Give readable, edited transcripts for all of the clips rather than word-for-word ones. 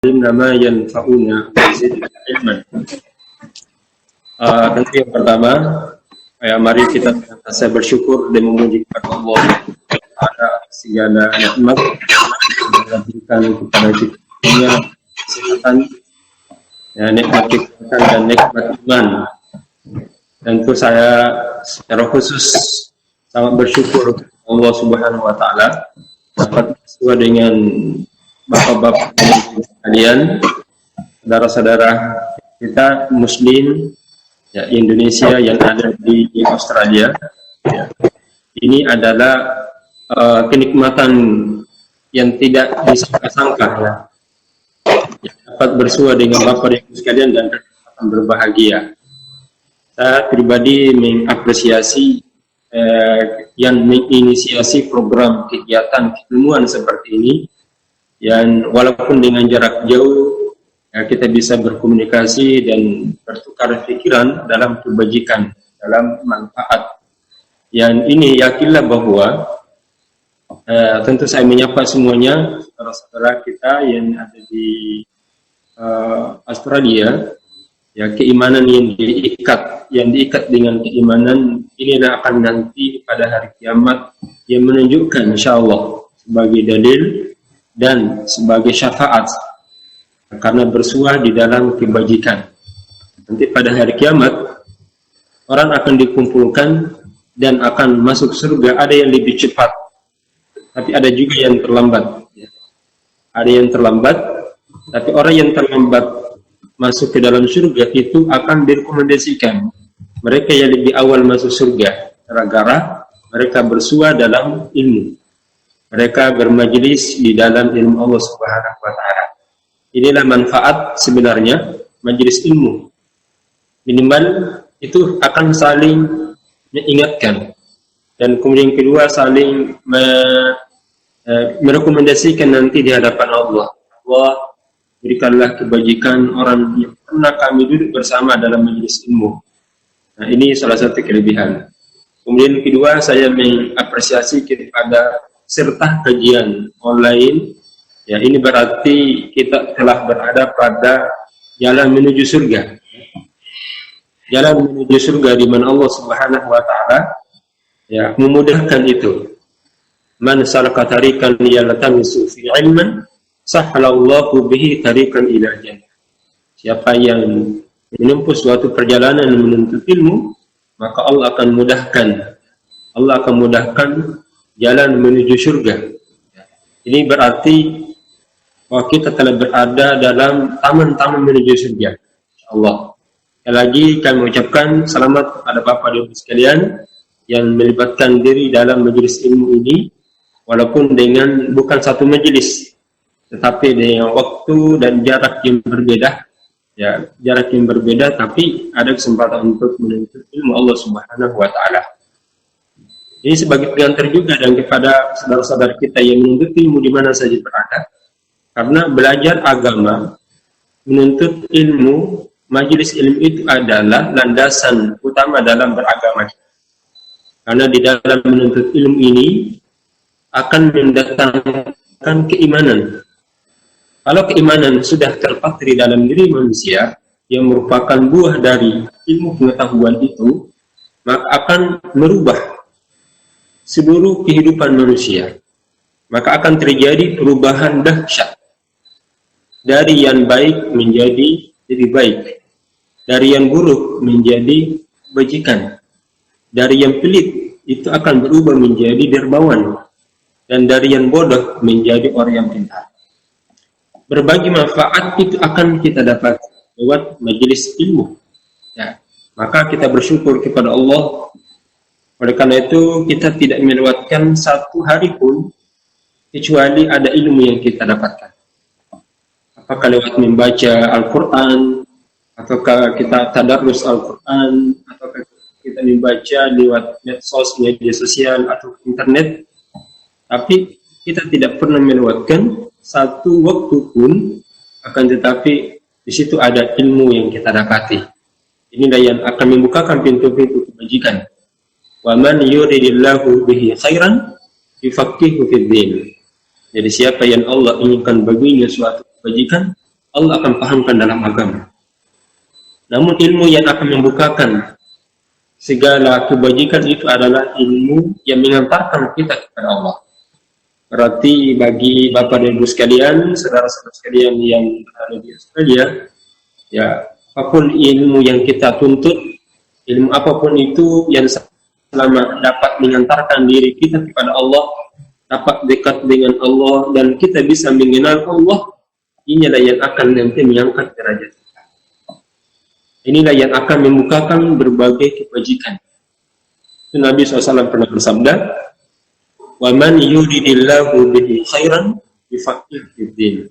علمنا ما ينفعنا وزدنا علما. Tentu yang pertama, mari kita senantiasa bersyukur dan memuji kepada Allah atas segala nikmat yang diberikan kepada kita, kesehatan, nikmat kesehatan dan nikmat iman. Tentu saya secara khusus sangat bersyukur kepada Allah Subhanahu Wa Taala dapat bersua dengan bapak-bapak sekalian, saudara-saudara kita Muslim Indonesia yang ada di Australia. Ini adalah kenikmatan yang tidak disangka-sangka dapat bersua dengan bapak-bapak sekalian dan akan berbahagia. Saya pribadi mengapresiasi yang menginisiasi program kegiatan keilmuan seperti ini, yang walaupun dengan jarak jauh kita bisa berkomunikasi dan bertukar pikiran dalam kebajikan, dalam manfaat. Yang ini yakinlah bahwa tentu saya menyapa semuanya saudara-saudara kita yang ada di Australia. Keimanan yang diikat dengan keimanan inilah akan nanti pada hari kiamat yang menunjukkan insyaallah sebagai dalil dan sebagai syafaat karena bersuah di dalam kebajikan. Nanti pada hari kiamat orang akan dikumpulkan dan akan masuk surga. Ada yang lebih cepat, tapi ada juga yang terlambat. Ada yang terlambat, tapi orang yang terlambat masuk ke dalam surga itu akan direkomendasikan mereka yang lebih awal masuk surga, gara-gara mereka bersua dalam ilmu, mereka bermajelis di dalam ilmu Allah Subhanahu Wa Taala. Inilah manfaat sebenarnya majelis ilmu. Minimal itu akan saling mengingatkan, dan kemudian kedua saling merekomendasikan nanti di hadapan Allah. Allah, berikanlah kebajikan orang yang pernah kami duduk bersama dalam majelis ilmu. Nah, ini salah satu kelebihan. Kemudian kedua, saya mengapresiasi kepada serta kajian online. Ini berarti kita telah berada pada jalan menuju surga. Jalan menuju surga di mana Allah Subhanahu Wa Taala memudahkan itu. Man salaka tariqan yaltamisu fi ilman sahhalallahu bihi tariqan ila jannah. Siapa yang menempuh suatu perjalanan menuntut ilmu, maka Allah akan mudahkan jalan menuju surga. Ini berarti bahwa kita telah berada dalam taman-taman menuju surga, insyaallah. Sekali lagi kami mengucapkan selamat kepada Bapak dan Ibu sekalian yang melibatkan diri dalam majelis ilmu ini, walaupun dengan bukan satu majelis, tetapi dengan waktu dan jarak yang berbeda, tapi ada kesempatan untuk menuntut ilmu Allah Subhanahu Wa Taala. Ini sebagai pengantar juga dan kepada saudara-saudara kita yang menuntut ilmu di mana saja berada, karena belajar agama, menuntut ilmu, majelis ilmu itu adalah landasan utama dalam beragama. Karena di dalam menuntut ilmu ini akan mendatangkan keimanan. Kalau keimanan sudah terpatri dalam diri manusia yang merupakan buah dari ilmu pengetahuan itu, maka akan merubah seluruh kehidupan manusia. Maka akan terjadi perubahan dahsyat. Dari yang baik menjadi lebih baik. Dari yang buruk menjadi kebajikan. Dari yang pelit itu akan berubah menjadi dermawan. Dan dari yang bodoh menjadi orang yang pintar. Berbagi manfaat itu akan kita dapat lewat majelis ilmu. Maka kita bersyukur kepada Allah. Oleh karena itu kita tidak melewatkan satu hari pun kecuali ada ilmu yang kita dapatkan. Apakah lewat membaca Al-Quran, ataukah kita tadarus Al-Quran, ataukah kita membaca lewat medsos, media sosial, atau internet. Tapi kita tidak pernah melewatkan satu waktu pun, akan tetapi di situ ada ilmu yang kita dapati. Inilah yang akan membukakan pintu-pintu kebajikan. Wa man yuridillahu bihi khairan yufaqihu fid din. Jadi siapa yang Allah inginkan baginya suatu kebajikan, Allah akan pahamkan dalam agama. Namun ilmu yang akan membukakan segala kebajikan itu adalah ilmu yang mengantarkan kita kepada Allah. Berarti bagi Bapak dan Ibu sekalian, saudara-saudara sekalian yang berada di Australia, ya, apapun ilmu yang kita tuntut, ilmu apapun itu yang selama dapat mengantarkan diri kita kepada Allah, dapat dekat dengan Allah, dan kita bisa mengenal Allah, inilah yang akan nanti mengangkat derajat kita. Inilah yang akan membukakan berbagai kebajikan. Itu Nabi SAW pernah bersabda, "Wa man yuridillahu bihi khairan yufaqqihhu fid-din."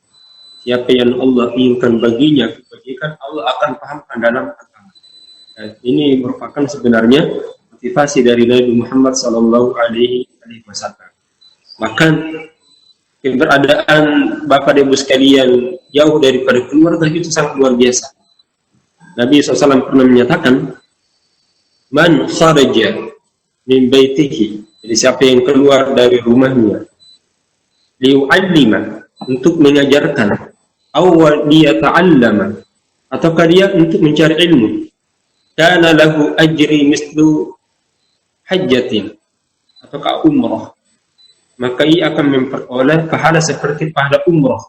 Siapa yang Allah inginkan baginya kebajikan, Allah akan pahamkan dalam agama. Ini merupakan sebenarnya motivasi dari Nabi Muhammad SAW. Bahkan keberadaan Bapak dan Ibu sekalian jauh daripada keluarga itu sangat luar biasa. Nabi SAW pernah menyatakan, "Man kharaja min baitihi," jadi siapa yang keluar dari rumahnya, "liu'allima," untuk mengajarkan, "aw liyata'allama," ataukah dia untuk mencari ilmu, "kana lahu ajri mislu hajjatin," ataukah umrah, maka ia akan memperoleh pahala seperti pahala umrah.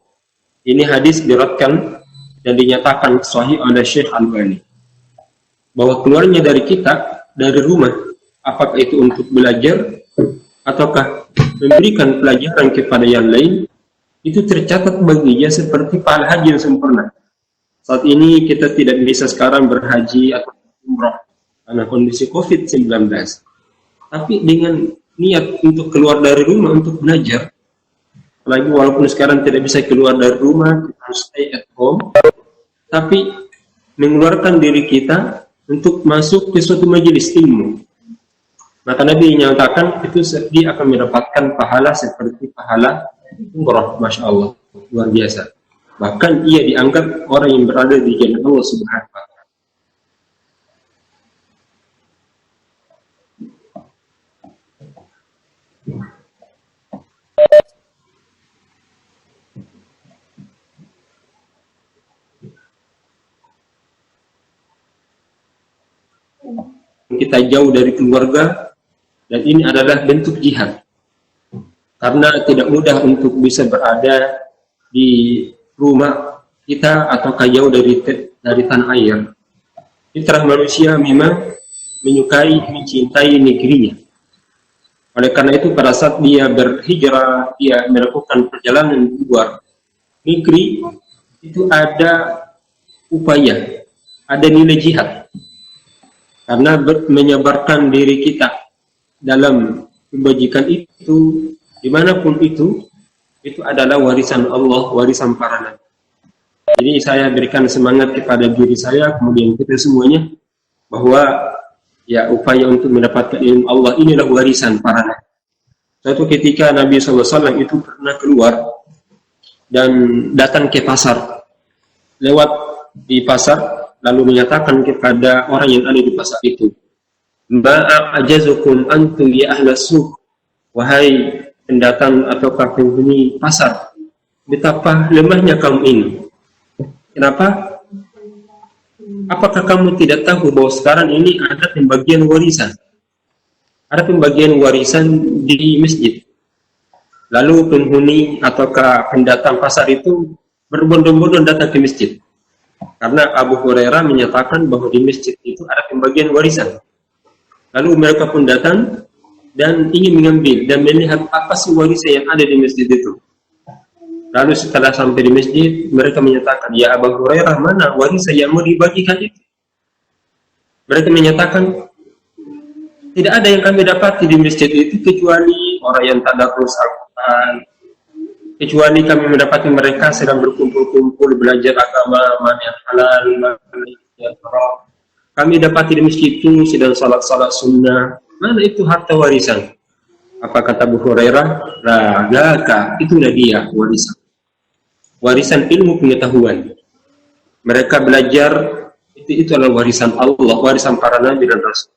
Ini hadis diriwayatkan dan dinyatakan sahih oleh Syekh Albani, bahwa keluarnya dari kita, dari rumah, apakah itu untuk belajar ataukah memberikan pelajaran kepada yang lain, itu tercatat baginya seperti pahala haji yang sempurna. Saat ini kita tidak bisa sekarang berhaji atau umrah karena kondisi COVID-19, tapi dengan niat untuk keluar dari rumah untuk belajar, apalagi walaupun sekarang tidak bisa keluar dari rumah, kita harus stay at home, tapi mengeluarkan diri kita untuk masuk ke suatu majelis ilmu, maka Nabi menyatakan itu dia akan mendapatkan pahala seperti pahala umrah. Masya Allah, luar biasa. Bahkan ia dianggap orang yang berada di jalan Allah Subhanahu wa Ta'ala. Kita jauh dari keluarga, dan ini adalah bentuk jihad, karena tidak mudah untuk bisa berada di rumah kita atau jauh dari tanah air. Fitrah manusia memang menyukai, mencintai negerinya. Oleh karena itu pada saat dia berhijrah, dia melakukan perjalanan di luar negeri, itu ada upaya, ada nilai jihad, karena menyebarkan diri kita dalam kebajikan itu, dimanapun itu adalah warisan Allah, warisan para nabi. Jadi saya berikan semangat kepada diri saya, kemudian kita semuanya, bahwa ya upaya untuk mendapatkan ilmu Allah inilah warisan para nabi. Suatu ketika Nabi SAW itu pernah keluar dan datang ke pasar, lewat di pasar, lalu menyatakan kepada orang yang ada di pasar itu, "Ma'ajazukum antum ya ahlas suq," wahai pendatang atau penghuni pasar, betapa lemahnya kaum ini. Kenapa? Apakah kamu tidak tahu bahwa sekarang ini ada pembagian warisan? Ada pembagian warisan di masjid. Lalu penghuni ataukah pendatang pasar itu berbondong-bondong datang ke masjid, karena Abu Hurairah menyatakan bahwa di masjid itu ada pembagian warisan. Lalu mereka pun datang dan ingin mengambil dan melihat apa sih warisan yang ada di masjid itu. Lalu setelah sampai di masjid, mereka menyatakan, "Ya Abu Hurairah, mana warisan yang mau dibagikan itu?" Mereka menyatakan, "Tidak ada yang kami dapati di masjid itu kecuali orang yang tadarus Al-Quran, kecuali kami mendapati mereka sedang berkumpul-kumpul belajar agama, mana yang halal, mana yang haram. Kami dapati di masjid itu sedang salat-salat sunnah. Mana itu harta warisan?" Apa kata Abu Hurairah? "Ragaka, itulah dia warisan. Warisan ilmu pengetahuan. Mereka belajar, itu adalah warisan Allah, warisan para nabi dan rasul.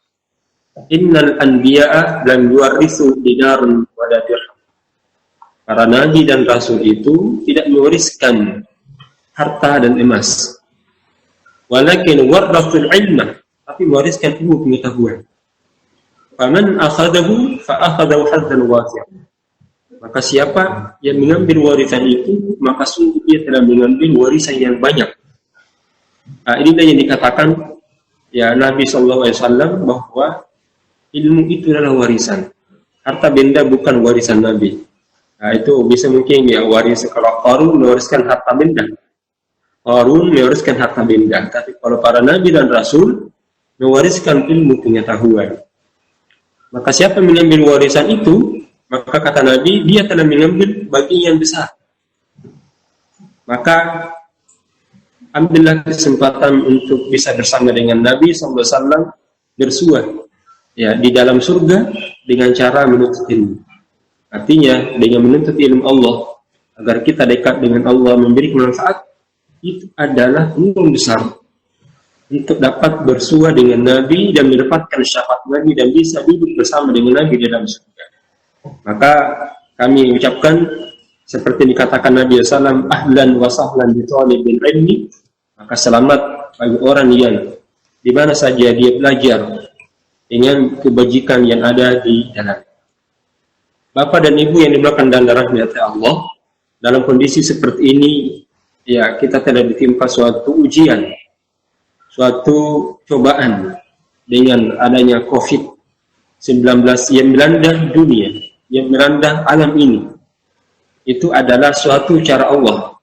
Innal anbiya'a lam yuwarithu dinarun wala dirham." Para nabi dan rasul itu tidak mewariskan harta dan emas. Walakin warathul ilma, tapi mewariskan ilmu pengetahuan. Faman akhadahu fa akhadahu hadzan wasi'an. Maka siapa yang mengambil warisan itu, maka sungguh dia telah mengambil warisan yang banyak. Nah, inilah yang dikatakan ya Nabi SAW bahwa ilmu itu adalah warisan. Harta benda bukan warisan Nabi. Nah, itu bisa mungkin ya waris, kalau Qarun mewariskan harta benda. Qarun mewariskan harta benda. Tapi kalau para Nabi dan Rasul mewariskan ilmu pengetahuan. Maka siapa mengambil warisan itu, maka kata Nabi, dia telah mengambil bagian yang besar. Maka ambillah kesempatan untuk bisa bersama dengan Nabi SAW bersuah ya di dalam surga dengan cara menuntut ilmu. Artinya dengan menuntut ilmu Allah agar kita dekat dengan Allah, memberi manfaat, itu adalah peluang besar untuk dapat bersuah dengan Nabi dan mendapatkan syafaat Nabi dan bisa duduk bersama dengan Nabi di dalam surga. Maka kami ucapkan seperti dikatakan Nabi SAW, ahlan wa sahlan bi thalibil ilmi, maka selamat bagi orang yang di mana saja dia belajar dengan kebajikan yang ada di dalam. Bapak dan Ibu yang dimuliakan dan dirahmati Allah, dalam kondisi seperti ini ya kita telah ditimpa suatu ujian, suatu cobaan dengan adanya COVID-19 yang melanda dunia, yang melanda alam ini. Itu adalah suatu cara Allah,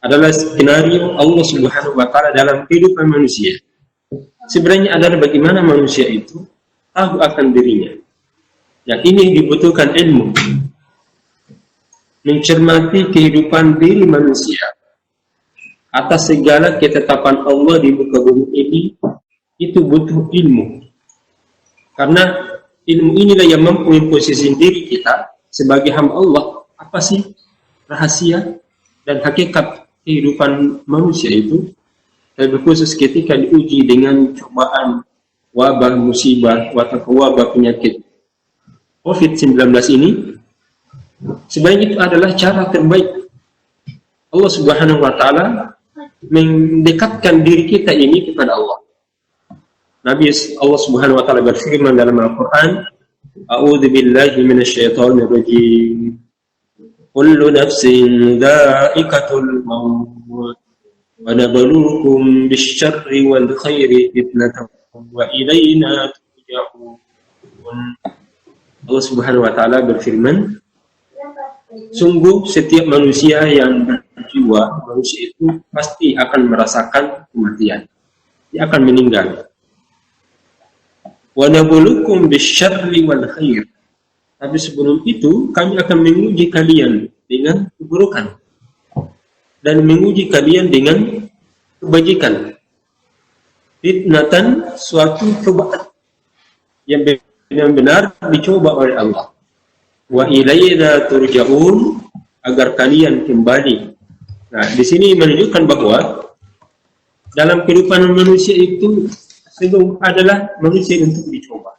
adalah skenario Allah Subhanahu wa Ta'ala dalam kehidupan manusia. Sebenarnya adalah bagaimana manusia itu tahu akan dirinya. Yang ini dibutuhkan ilmu, mencermati kehidupan diri manusia atas segala ketetapan Allah di muka bumi ini. Itu butuh ilmu, karena ilmu inilah yang mampu memposisi diri kita sebagai hamba Allah. Apa sih rahasia dan hakikat kehidupan manusia itu? Lebih khusus ketika diuji dengan cobaan, wabah, musibah, atau wabah penyakit COVID-19 ini, sebenarnya itu adalah cara terbaik Allah Subhanahu wa Ta'ala mendekatkan diri kita ini kepada Allah. Nabi Allah Subhanahu wa Ta'ala berfirman dalam Al-Quran, A'udzu billahi minasyaitonir rajim. Kullu nafsin dha'iqatul maut wa nabluukum bisyarri wal khairi fitnatan wa ilaina turja'un. Allah Subhanahu wa Ta'ala berfirman, sungguh setiap manusia yang berjiwa, manusia itu pasti akan merasakan kematian. Dia akan meninggal. Wa nabluukum bisyarri wal khair. Tapi sebelum itu kami akan menguji kalian dengan keburukan dan menguji kalian dengan kebajikan. Fitnatan, suatu cobaan yang benar-benar dicoba oleh Allah. Wa ilaina turja'un, agar kalian kembali. Nah, di sini menunjukkan bahwa dalam kehidupan manusia itu sungguh adalah manusia untuk dicoba.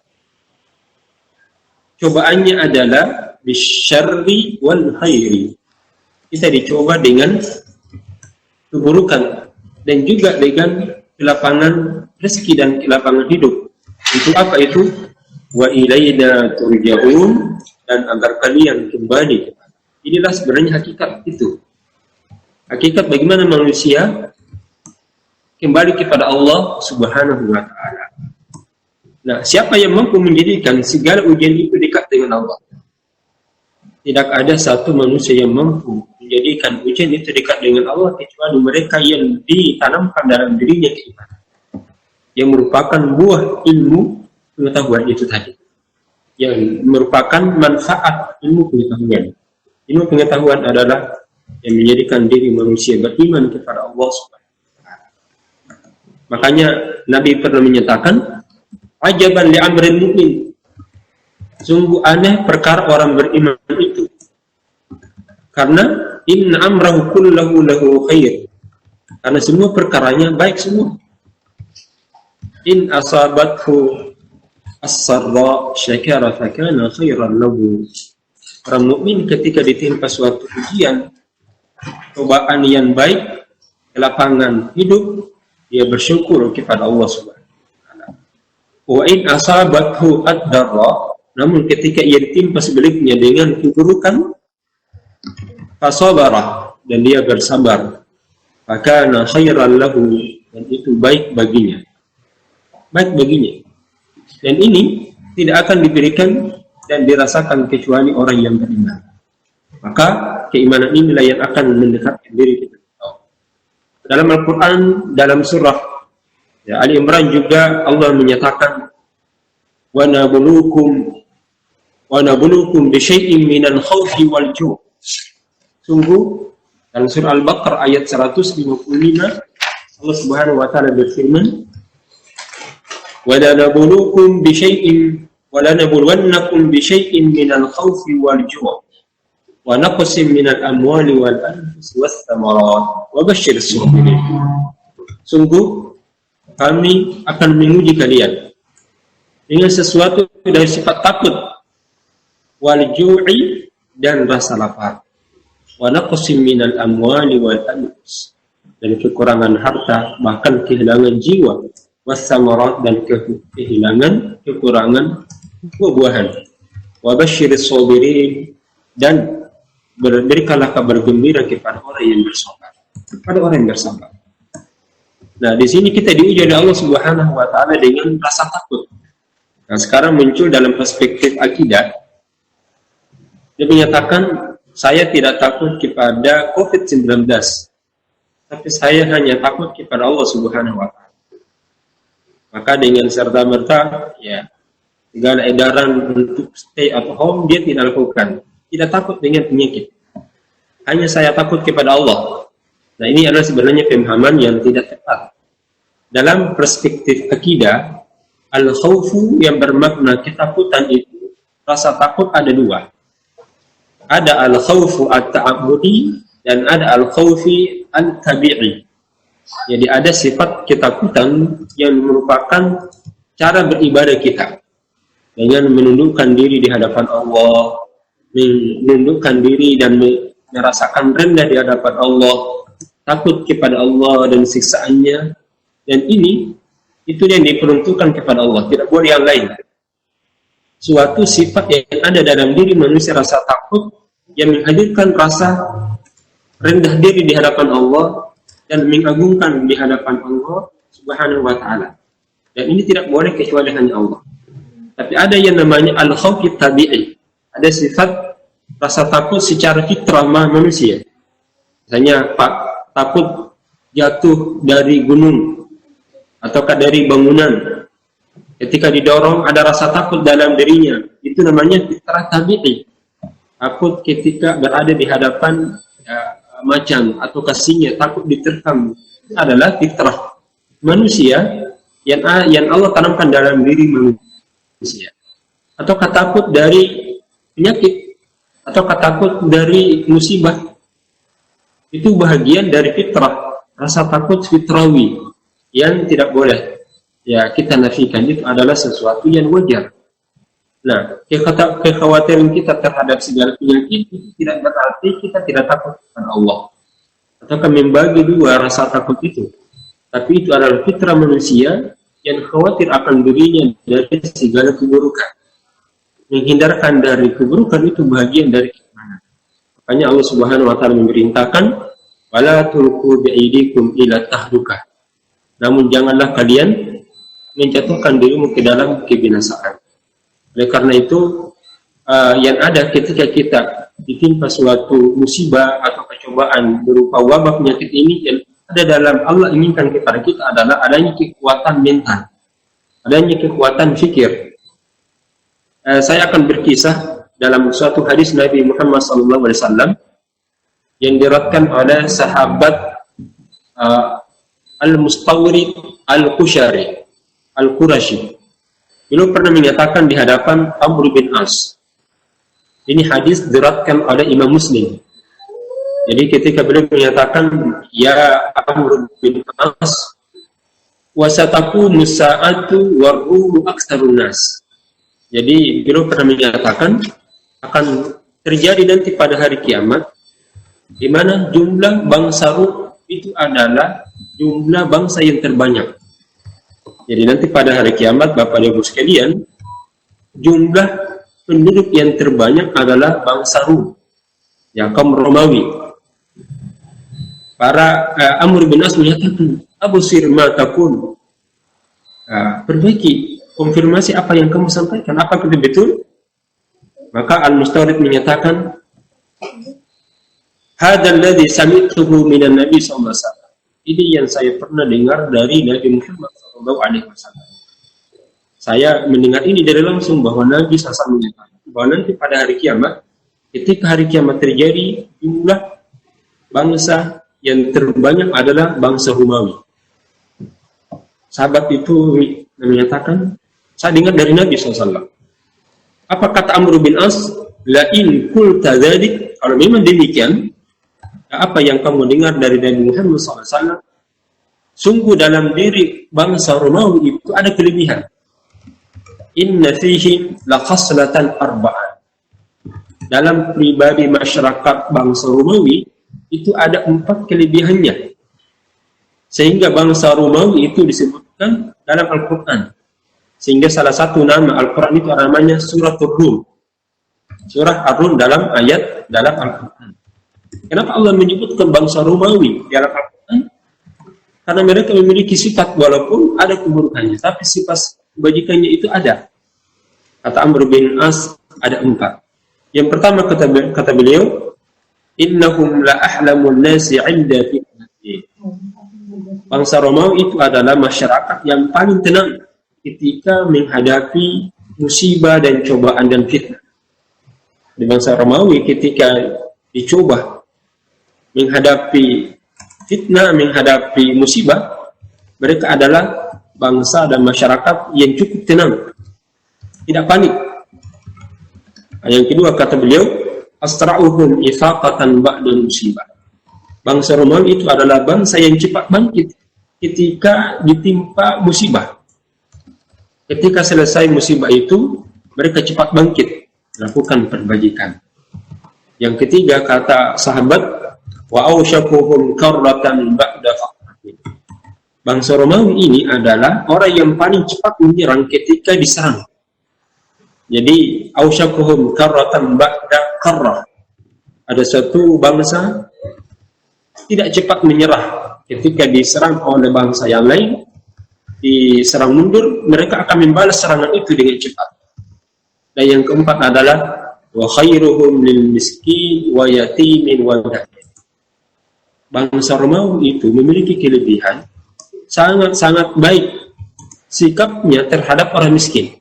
Cobaannya adalah bisyarri wal khairi. Kita dicoba dengan keburukan dan juga dengan kelapangan rezeki dan kelapangan hidup. Itu apa itu? Wa ilaina turja'un, dan agar kalian kembali. Inilah sebenarnya hakikat itu. Hakikat bagaimana manusia kembali kepada Allah Subhanahu wa Ta'ala. Nah, siapa yang mampu menjadikan segala ujian itu dekat dengan Allah? Tidak ada satu manusia yang mampu menjadikan ujian itu dekat dengan Allah kecuali mereka yang ditanamkan dalam dirinya keimanan, yang merupakan buah ilmu pengetahuan itu tadi, yang merupakan manfaat ilmu pengetahuan. Ilmu pengetahuan adalah yang menjadikan diri manusia beriman kepada Allah Subhanahu wa Ta'ala. Makanya Nabi pernah menyatakan, ajaban li amril mu'min, sungguh aneh perkara orang beriman itu, karena inna amrahu kullahu lahu khair, karena semua perkaranya baik semua. In asabathu as-sarra syakara fakana khairan lahu. Orang mukmin ketika ditimpa suatu ujian, cobaan yang baik, kelapangan hidup, dia bersyukur kepada Allah Subhanahu wa taala. Wa in asabathu ad-darra, namun ketika ia ditimpa sebaliknya dengan keburukan, fasabara, dan dia bersabar, maka khairan lahu, dan itu baik baginya. Baik baginya. Dan ini tidak akan diberikan dan dirasakan kecuali orang yang beriman. Maka keimanan inilah yang akan mendekatkan diri kita. Dalam Al-Quran, dalam surah Ali Imran juga Allah menyatakan, wa nabluukum bi syai'in minal khawfi wal ju'. Sungguh dalam surah Al-Baqarah ayat 155 Allah Subhanahu wa taala berfirman, wa lanabluwannakum bi syai'in minal khawfi wal ju' wa naqsim minal amwali wal anfusi was thamarat wa basyyiris sabirin. Sungguh kami akan menguji kalian dengan sesuatu dari sifat takut, wal ju'i, dan rasa lapar, wa naqsim minal amwali wal anfus, dan kekurangan harta, bahkan kehilangan jiwa, was thamarat, dan kekurangan buah-buahan, wa basyyiris sabirin, dan berikanlah kabar gembira kepada orang yang bersabar. Kepada orang yang bersabar. Nah, di sini kita diuji oleh Allah Subhanahu wa taala dengan rasa takut. Nah, sekarang muncul dalam perspektif akidah. Dia menyatakan, saya tidak takut kepada COVID-19, tapi saya hanya takut kepada Allah Subhanahu wa taala. Maka dengan serta-merta, ya, segala edaran untuk stay at home dia tidak lakukan. Tidak takut dengan penyakit. Hanya saya takut kepada Allah. Nah, ini adalah sebenarnya pemahaman yang tidak tepat. Dalam perspektif akidah, al-khawfu yang bermakna ketakutan itu, rasa takut ada dua. Ada al-khawfu at-ta'abbudi dan ada al-khawfi al-tabi'i. Jadi ada sifat ketakutan yang merupakan cara beribadah kita. Dengan menundukkan diri di hadapan Allah, menundukkan diri dan merasakan rendah di hadapan Allah, takut kepada Allah dan siksaannya, dan ini itu yang diperuntukkan kepada Allah, tidak boleh yang lain. Suatu sifat yang ada dalam diri manusia, rasa takut yang menghadirkan rasa rendah diri di hadapan Allah dan mengagungkan di hadapan Allah Subhanahu wa taala. Dan ini tidak boleh kecuali hanya Allah. Tapi ada yang namanya al-khawf tabi'i. Ada sifat rasa takut secara fitrah manusia. Misalnya takut jatuh dari gunung ataukah dari bangunan. Ketika didorong ada rasa takut dalam dirinya. Itu namanya fitrah tabi'i. Takut ketika berada di hadapan macan atau singa, takut diterkam. Itu adalah fitrah manusia yang Allah tanamkan dalam diri manusia. Ataukah takut dari penyakit, atau takut dari musibah, itu bahagian dari fitrah, rasa takut fitrawi yang tidak boleh ya kita nafikan. Itu adalah sesuatu yang wajar. Nah, kekhawatiran kita terhadap segala penyakit itu tidak berarti kita tidak takut kepada Allah, atau membagi dua rasa takut itu. Tapi itu adalah fitrah manusia yang khawatir akan dirinya dari segala keburukan. Menghindarkan dari keburukan itu bagian dari keimanan. Makanya Allah Subhanahu wa taala memerintahkan, wala tulqu bi'idikum ila tahlukah. Namun janganlah kalian menjatuhkan dirimu ke dalam kebinasaan. Oleh karena itu, yang ada ketika kita ditimpa suatu musibah atau percobaan berupa wabah penyakit ini, yang ada dalam Allah inginkan kepada kita adalah adanya kekuatan mental, adanya kekuatan fikir. Saya akan berkisah dalam suatu hadis Nabi Muhammad SAW yang diriwayatkan oleh sahabat Al-Mustawrid Al-Qushari Al-Qurashi. Beliau pernah menyatakan di hadapan Amr bin As. Ini hadis diriwayatkan oleh Imam Muslim. Jadi ketika beliau menyatakan, ya Amr bin As, wa sataqumu sa'atu warruhu aktsarun nas. Jadi beliau pernah menyatakan akan terjadi nanti pada hari kiamat di mana jumlah bangsa Rum itu adalah jumlah bangsa yang terbanyak. Jadi nanti pada hari kiamat, Bapak dan Ibu sekalian, jumlah penduduk yang terbanyak adalah bangsa Rum, ya, kaum Romawi. Para Amr bin As menyatakan, Abu Sirma takun, perbaiki, konfirmasi apa yang kamu sampaikan, apakah itu betul? Maka Al-Mustawrid menyatakan, hadzal ladzi sami'tuhu minan Nabi sallallahu alaihi wasallam. Ini yang saya pernah dengar dari Nabi Muhammad sallallahu alaihi wasallam. Saya mendengar ini dari langsung bahwa Nabi SAW menyatakan bahwa nanti pada hari kiamat, ketika hari kiamat terjadi, jumlah bangsa yang terbanyak adalah bangsa Romawi. Sahabat itu menyatakan, saya dengar dari Nabi SAW. Apa kata Amr bin As? La in qulta dzalik, kalau memang demikian, apa yang kamu dengar dari Nabi Muhammad SAW, sungguh dalam diri bangsa Romawi itu ada kelebihan. Inna fihim la khaslatan arba'an. Dalam pribadi masyarakat bangsa Romawi itu ada 4 kelebihannya. Sehingga bangsa Romawi itu disebutkan dalam Al-Quran. Sehingga salah satu nama Al-Quran itu namanya Suratul Rum. Surah Ar-Rum dalam ayat dalam Al-Quran. Kenapa Allah menyebutkan bangsa Romawi di dalam Al-Quran? Karena mereka memiliki sifat, walaupun ada keburukannya, tapi sifat kebajikannya itu ada. Kata Amr bin As, ada 4. Yang pertama kata beliau, innahum la ahlamun nasi 'inda fitnati. Bangsa Romawi itu adalah masyarakat yang paling tenang ketika menghadapi musibah dan cobaan dan fitnah. Di bangsa Romawi ketika dicoba menghadapi fitnah, menghadapi musibah, mereka adalah bangsa dan masyarakat yang cukup tenang, tidak panik. Yang kedua kata beliau, asra'uhum ifaqatan ba'da musibah. Bangsa Romawi itu adalah bangsa yang cepat bangkit ketika ditimpa musibah. Ketika selesai musibah itu, mereka cepat bangkit, melakukan perbajikan. Yang ketiga kata sahabat, wa ausyakuhum karratan ba'da faqratin. Bangsa Romawi ini adalah orang yang paling cepat menyerang ketika diserang. Jadi ausyakuhum karratan ba'da qarrah. Ada satu bangsa tidak cepat menyerah ketika diserang oleh bangsa yang lain, diserang mundur, mereka akan membalas serangan itu dengan cepat. Dan yang keempat adalah wa khairuhum lil miskin wa yatimin wa dhakin. Bangsa Romawi itu memiliki kelebihan sangat-sangat baik sikapnya terhadap orang miskin,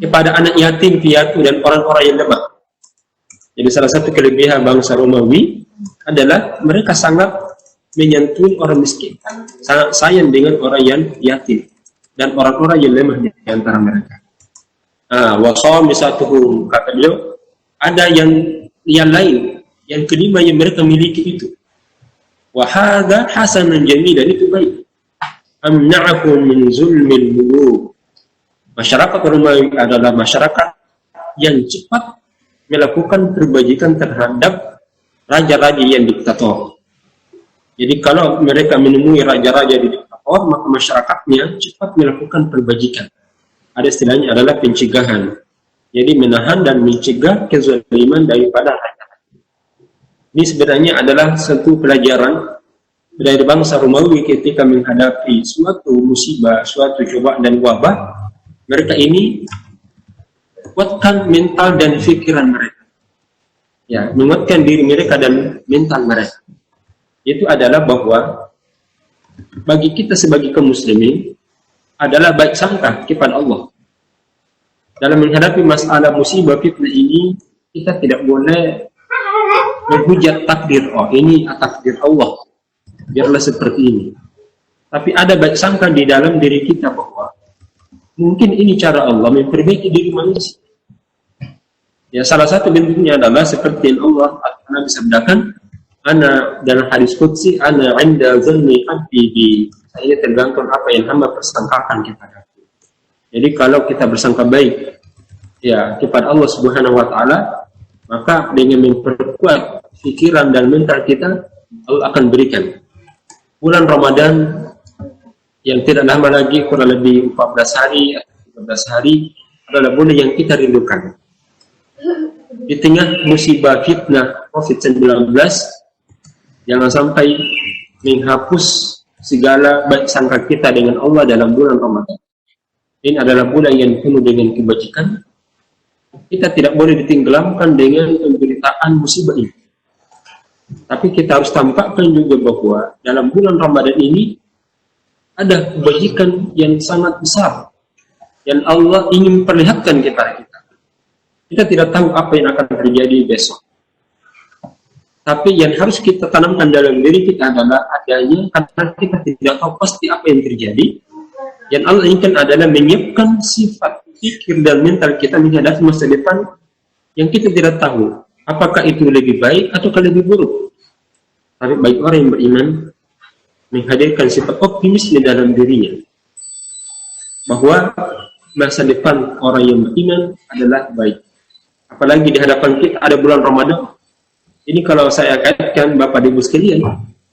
kepada anak yatim, piatu, dan orang-orang yang lemah. Jadi salah satu kelebihan bangsa Romawi adalah mereka sangat menyentuh orang miskin, sangat sayang dengan orang yang yatim dan orang-orang yang lemah di antara mereka. Wa khamisatuhum, kata beliau, ada yang lain, yang kelima yang mereka miliki itu. Wa hadza hasanun jamilan, itu baik. Amna'akum min zulmil muluk. Masyarakat Romawi adalah masyarakat yang cepat melakukan perbajikan terhadap raja-raja yang diktator. Jadi kalau mereka menemui raja-raja di diktator, maka masyarakatnya cepat melakukan perbajikan. Ada istilahnya adalah pencegahan. Jadi menahan dan mencegah kezaliman daripada raja. Ini sebenarnya adalah satu pelajaran dari bangsa Romawi ketika menghadapi suatu musibah, suatu cobaan dan wabah. Mereka ini kuatkan mental dan pikiran mereka. Ya, menguatkan diri mereka dan mental mereka. Itu adalah bahwa bagi kita sebagai kaum muslimin adalah baik sangka kepada Allah. Dalam menghadapi masalah musibah fitnah ini, kita tidak boleh menghujat takdir. Oh, ini takdir Allah, biarlah seperti ini. Tapi ada baik sangka di dalam diri kita bahwa mungkin ini cara Allah memperbaiki diri manusia. Ya, salah satu bentuknya adalah seperti yang Allah sabdakan, ana dalam hadis qudsi, ana 'inda dhanni 'abdi bi. Saya tergantung apa yang hamba persangkakan kepadaku. Jadi kalau kita bersangka baik ya kepada Allah Subhanahu wa taala, maka dengan memperkuat pikiran dan mental kita, Allah akan berikan. Bulan Ramadan yang tidak lama lagi, kurang lebih 14 hari atau 15 hari, adalah bulan yang kita rindukan. Di tengah musibah fitnah COVID-19, jangan sampai menghapus segala baik sangka kita dengan Allah dalam bulan Ramadan. Ini adalah bulan yang penuh dengan kebajikan. Kita tidak boleh ditenggelamkan dengan pemberitaan musibah ini. Tapi kita harus tampakkan juga bahwa dalam bulan Ramadan ini ada kebajikan yang sangat besar yang Allah ingin perlihatkan kepada kita. Kita tidak tahu apa yang akan terjadi besok. Tapi yang harus kita tanamkan dalam diri kita adalah adanya, karena kita tidak tahu pasti apa yang terjadi. Yang Allah inginkan adalah menyiapkan sifat, pikir dan mental kita menghadapi masa depan yang kita tidak tahu apakah itu lebih baik atau lebih buruk. Tapi baik orang yang beriman menghadirkan sifat optimis di dalam dirinya, bahwa masa depan orang yang beriman adalah baik. Apalagi di hadapan kita ada bulan Ramadan. Ini kalau saya kaitkan Bapak Ibu sekalian,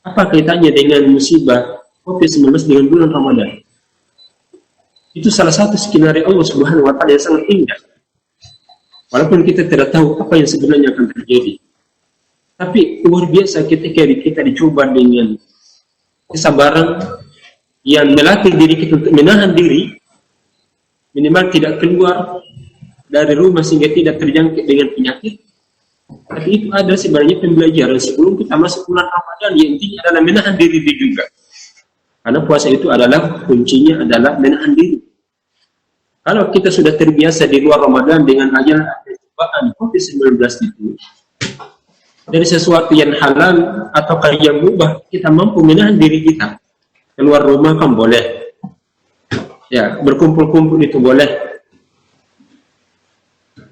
apa kaitannya dengan musibah COVID-19 dengan bulan Ramadan? Itu salah satu skenario Allah Subhanahu wa Ta'ala yang sangat indah. Walaupun kita tidak tahu apa yang sebenarnya akan terjadi, tapi luar biasa ketika kita dicoba dengan kesabaran yang melatih diri kita untuk menahan diri, minimal tidak keluar dari rumah sehingga tidak terjangkit dengan penyakit. Tapi itu ada sebenarnya pembelajaran sebelum kita masuk bulan Ramadan, yang intinya adalah menahan diri juga. Karena puasa itu adalah kuncinya adalah menahan diri. Kalau kita sudah terbiasa di luar Ramadan dengan ajaran cobaan COVID-19 itu, dari sesuatu yang halal atau yang mubah, kita mampu menahan diri kita. Keluar rumah kan boleh, ya, berkumpul-kumpul itu boleh,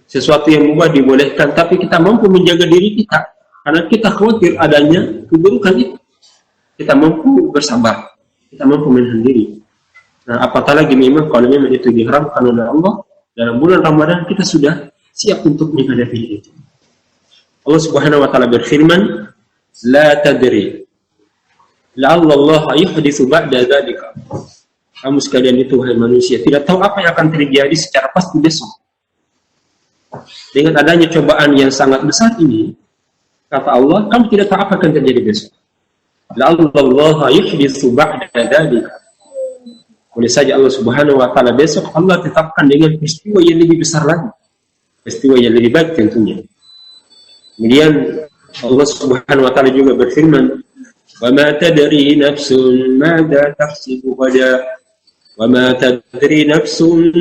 sesuatu yang mubah dibolehkan, tapi kita mampu menjaga diri kita karena kita khawatir adanya keburukan itu. Kita mampu bersabar, kita mampu menahan diri. Nah, apatah lagi memang kalau memang itu diharamkan oleh Allah dalam bulan Ramadan, kita sudah siap untuk menghadapi itu. Allah Subhanahu wa Ta'ala berfirman, la tadri la'alla Allah yuhditsu ba'da dzalika. Kamu sekalian itu, wahai manusia, tidak tahu apa yang akan terjadi secara pasti besok. Dengan adanya cobaan yang sangat besar ini, kata Allah, kamu tidak tahu apa akan terjadi besok. La'alla Allah yuhditsu ba'da dzalika. Boleh saja Allah Subhanahu wa Ta'ala besok Allah tetapkan dengan peristiwa yang lebih besar lagi, peristiwa yang lebih baik tentunya. Kemudian Allah Subhanahu wa Ta'ala juga berfirman, wa ma tadri nafsun madza taksibu ghadan wa ma tadri nafsun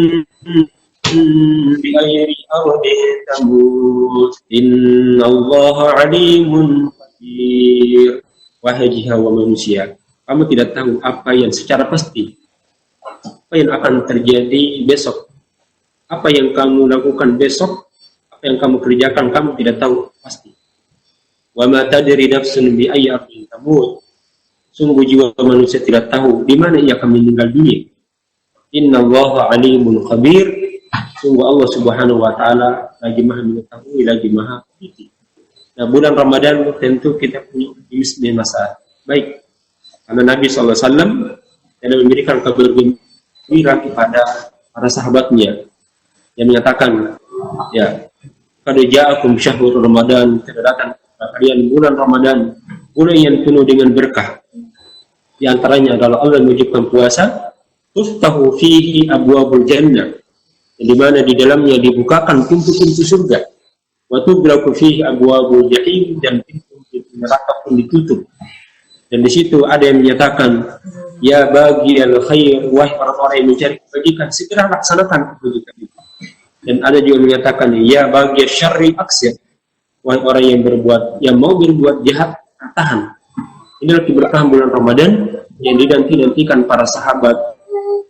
bi ayyi ardin tamut innallaha alimun qadir. Wahai jiwa manusia, kamu tidak tahu apa yang secara pasti apa yang akan terjadi besok, apa yang kamu lakukan besok, apa yang kamu kerjakan, kamu tidak tahu pasti. Wa ma tadri nafsun bi ayyi ardin tamut. Sungguh jiwa manusia tidak tahu di mana ia akan meninggal dunia. Innallaha alimun khabir. Sungguh Allah Subhanahu wa Ta'ala lagi Maha mengetahui, lagi Maha teliti. Nah, bulan Ramadan tentu kita punya optimisme masa baik, karena Nabi SAW telah memberikan kabar gembira kepada para sahabatnya yang menyatakan, ya, qad ja'akum syahrul Ramadan, telah datang kepada kalian bulan Ramadan, bulan yang penuh dengan berkah. Di antaranya adalah Allah menwajibkan puasa, tuftahu fihi abwabul jannah, di mana di dalamnya dibukakan pintu-pintu surga, wa tughlaqu fihi abwabul jahim, dan pintu-pintu neraka pun ditutup. Dan di situ ada yang menyatakan, ya bagi al-khair, wahai orang-orang yang mencari kebajikan, segera laksanakan kebajikan itu. Dan ada juga menyatakan, ya bagi syarri aksir, wahai orang yang mau berbuat jahat, tahan. Inilah keberkahan bulan Ramadan yang dinanti-nantikan para sahabat,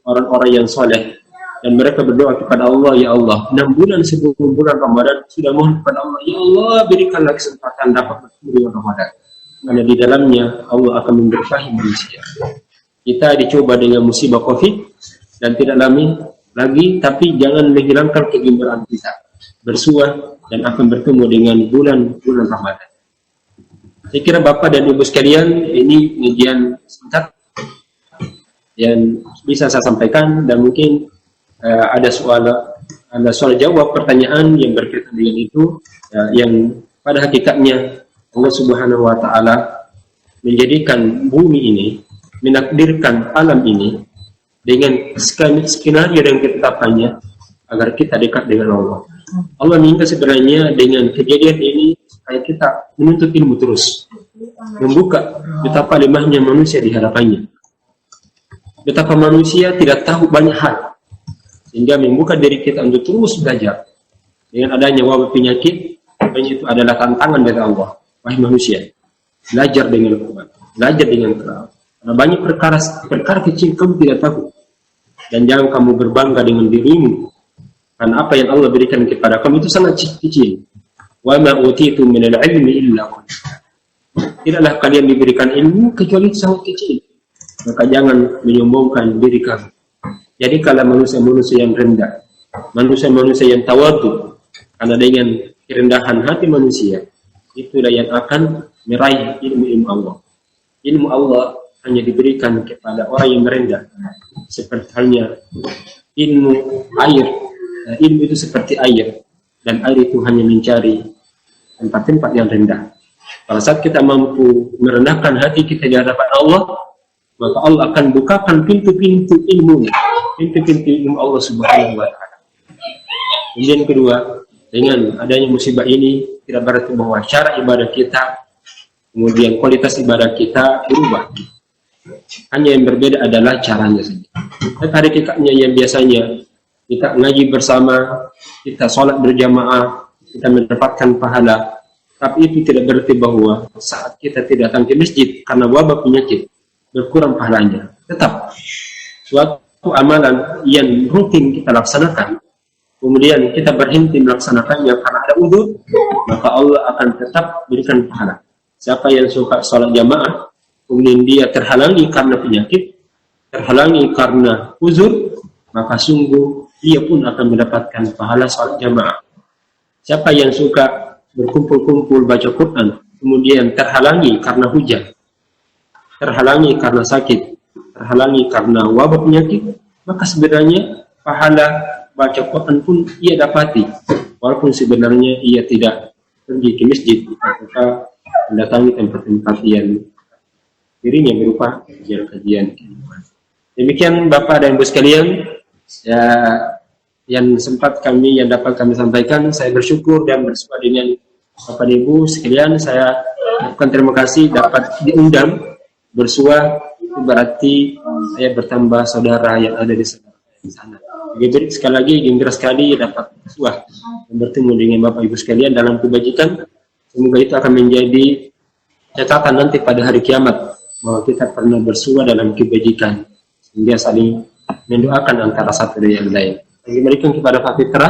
orang-orang yang soleh. Dan mereka berdoa kepada Allah, ya Allah, 6 bulan sebelum bulan Ramadan sudah mohon kepada Allah, ya Allah, berikanlah kesempatan dapat bertemu dengan Ramadan, karena di dalamnya Allah akan memberkahi manusia. Kita dicoba dengan musibah COVID dan tidak lagi, tapi jangan menghilangkan kegembiraan kita, bersuah dan akan bertemu dengan bulan Ramadan. Saya kira Bapak dan Ibu sekalian, ini pengajian singkat yang bisa saya sampaikan, dan mungkin ada soal jawab pertanyaan yang berkaitan dengan itu, yang pada hakikatnya Allah Subhanahu wa Ta'ala menjadikan bumi ini, menakdirkan alam ini dengan skenario dan ketetapannya agar kita dekat dengan Allah. Allah minta sebenarnya dengan kejadian ini supaya kita menuntut ilmu terus, membuka betapa lemahnya manusia di hadapannya, betapa manusia tidak tahu banyak hal, sehingga membuka diri kita untuk terus belajar. Dengan adanya wabah penyakit, itu adalah tantangan dari Allah. Wahai manusia, belajar dengan kuat, belajar dengan keras. Karena banyak perkara kecil kamu tidak tahu, dan jangan kamu berbangga dengan dirimu, karena apa yang Allah berikan kepada kamu itu sangat kecil. Wa ma utitu minal ilmi illa qalila. Tidaklah kalian diberikan ilmu kecuali sangat kecil. Maka jangan menyombongkan diri kamu. Jadi kalau manusia-manusia yang rendah, manusia-manusia yang tawadhu, karena dengan kerendahan hati manusia, itulah yang akan meraih ilmu Allah. Ilmu Allah hanya diberikan kepada orang yang merendah. Seperti halnya ilmu air. Ilmu itu seperti air, dan air itu hanya mencari tempat-tempat yang rendah. Pada saat kita mampu merendahkan hati kita di hadapan Allah, maka Allah akan bukakan pintu-pintu ilmu, pintu-pintu ilmu Allah Subhanahu wa Ta'ala. Kemudian kedua, dengan adanya musibah ini tidak berarti bahwa cara ibadah kita, kemudian kualitas ibadah kita berubah. Hanya yang berbeda adalah caranya saja. Tapi pada hakikatnya yang biasanya kita ngaji bersama, kita sholat berjamaah, kita mendapatkan pahala. Tapi itu tidak berarti bahwa saat kita tidak datang ke masjid karena wabah penyakit, berkurang pahalanya. Tetap suatu amalan yang rutin kita laksanakan, kemudian kita berhenti melaksanakannya karena ada uzur, maka Allah akan tetap berikan pahala. Siapa yang suka sholat jamaah, kemudian dia terhalangi karena penyakit, terhalangi karena uzur, maka sungguh dia pun akan mendapatkan pahala sholat jamaah. Siapa yang suka berkumpul-kumpul baca Quran, kemudian terhalangi karena hujan, terhalangi karena sakit, terhalangi karena wabah penyakit, maka sebenarnya pahala baca Quran pun ia dapati, walaupun sebenarnya ia tidak pergi ke masjid atau mendatangi tempat-tempat yang dirinya berupa kajian-kajian. Demikian Bapak dan Ibu sekalian, ya, yang dapat kami sampaikan. Saya bersyukur dan bersuka dengan Bapak dan Ibu sekalian. Saya ucapkan terima kasih dapat diundang bersua, itu berarti saya bertambah saudara yang ada di sana. Jadi sekali lagi gembira sekali dapat bersua dan bertemu dengan Bapak Ibu sekalian dalam kebajikan. Semoga itu akan menjadi catatan nanti pada hari kiamat bahwa kita pernah bersua dalam kebajikan, sehingga saling mendoakan antara satu dan yang lain. Kembalikan kepada Pak Fitra.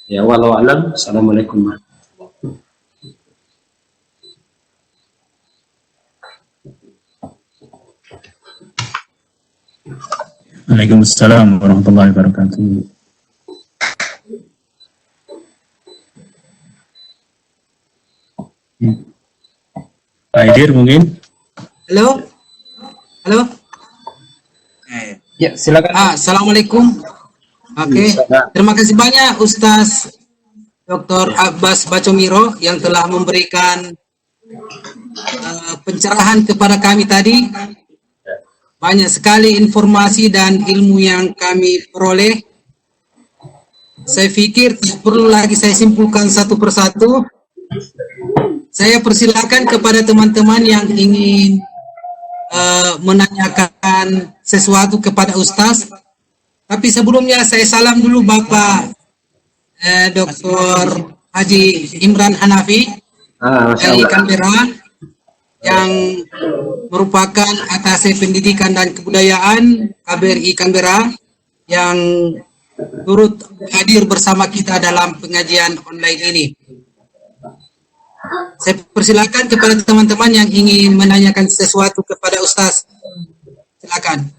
Ya, walau alam. Assalamualaikum. Waalaikumsalam warahmatullahi wabarakatuh. Pak Aidir mungkin? Halo? Halo? Ya, silakan. Assalamualaikum. Oke, terima kasih banyak Ustaz Dr. Abbas Bacomiro yang telah memberikan pencerahan kepada kami tadi. Banyak sekali informasi dan ilmu yang kami peroleh. Saya pikir tidak perlu lagi saya simpulkan satu persatu. Saya persilakan kepada teman-teman yang ingin menanyakan sesuatu kepada Ustaz. Tapi sebelumnya saya salam dulu Bapak Dr. Haji Imran Hanafi dari Canberra, yang merupakan Atase Pendidikan dan Kebudayaan KBRI Canberra, yang turut hadir bersama kita dalam pengajian online ini. Saya persilakan kepada teman-teman yang ingin menanyakan sesuatu kepada Ustaz. Silakan.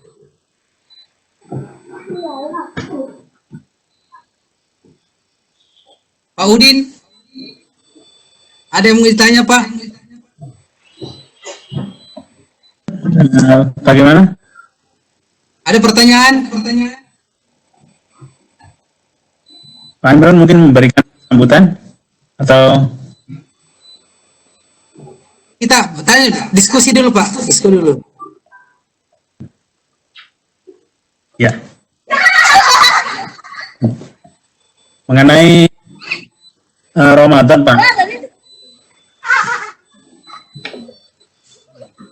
Pak Udin, ada yang mau ditanya Pak? Bagaimana? Ada pertanyaan? Pak Imran mungkin memberikan sambutan atau Kita tanya, diskusi dulu Pak, diskusi dulu. ya mengenai Ramadan, Pak.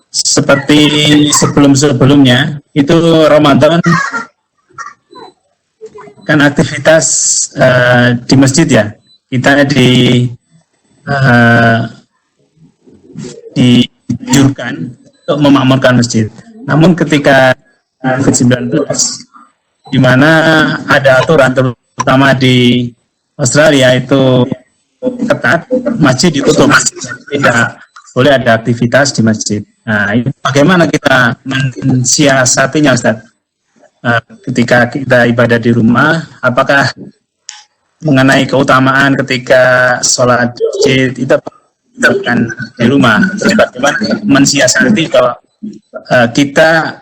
Seperti sebelum-sebelumnya itu Ramadan kan aktivitas di masjid ya, kita dianjurkan untuk memakmurkan masjid. Namun ketika COVID-19, di mana ada aturan terutama di Australia itu ketat, masjid ditutup, tidak boleh ada aktivitas di masjid. Nah, ini bagaimana kita mensiasatinya, Ustaz? Ketika kita ibadah di rumah, apakah mengenai keutamaan ketika sholat di masjid itu bukan di rumah? Terus bagaimana mensiasati kalau kita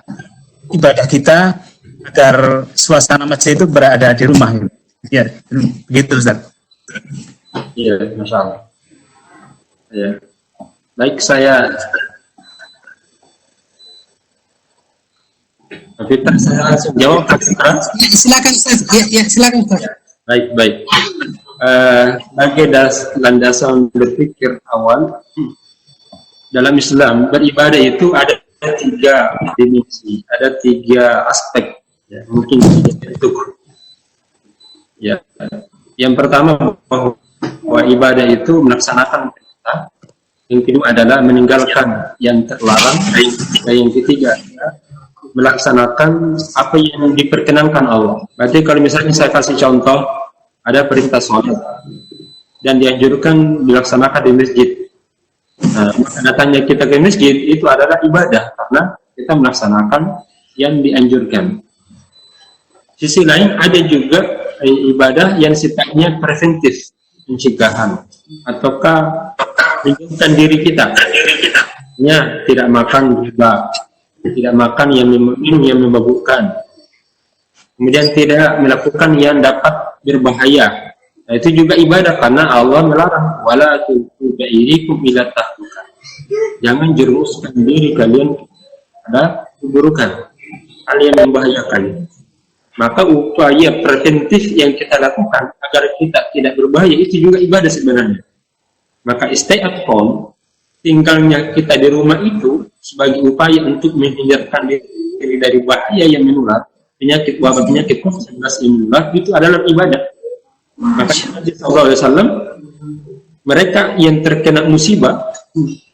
ibadah kita agar suasana masjid itu berada di rumah? Ya, begitu Ustaz. Iya, Masya Allah. Ya. Baik, saya langsung jawab. Silakan Ustaz. Ya, silakan Ustaz. Baik. Sebagai landasan berpikir awal dalam Islam, beribadah itu ada 3 dimensi, ada 3 aspek. Ya, mungkin itu. Ya, yang pertama bahwa ibadah itu melaksanakan perintah, yang kedua adalah meninggalkan yang terlarang, dan yang ketiga melaksanakan apa yang diperkenankan Allah. Berarti kalau misalnya saya kasih contoh, ada perintah sholat dan dianjurkan dilaksanakan di masjid. Nah, datangnya kita ke masjid itu adalah ibadah karena kita melaksanakan yang dianjurkan. Sisi lain ada juga ibadah yang sifatnya preventif, pencegahan, ataukah menjauhkan diri kita, ya, tidak makan riba, tidak makan yang minum yang memabukkan, kemudian tidak melakukan yang dapat berbahaya. Nah, itu juga ibadah karena Allah melarang, wala tulqu bi'aydikum ila tahluka. Jangan jerumuskan diri kalian pada keburukan, hal yang membahayakan. Maka upaya preventif yang kita lakukan agar kita tidak berbahaya itu juga ibadah sebenarnya. Maka stay at home, tinggalnya kita di rumah itu sebagai upaya untuk menghindarkan diri dari bahaya yang menular, penyakit wabah penyakit COVID-19 yang menular, itu adalah ibadah. Maka Nabi SAW, mereka yang terkena musibah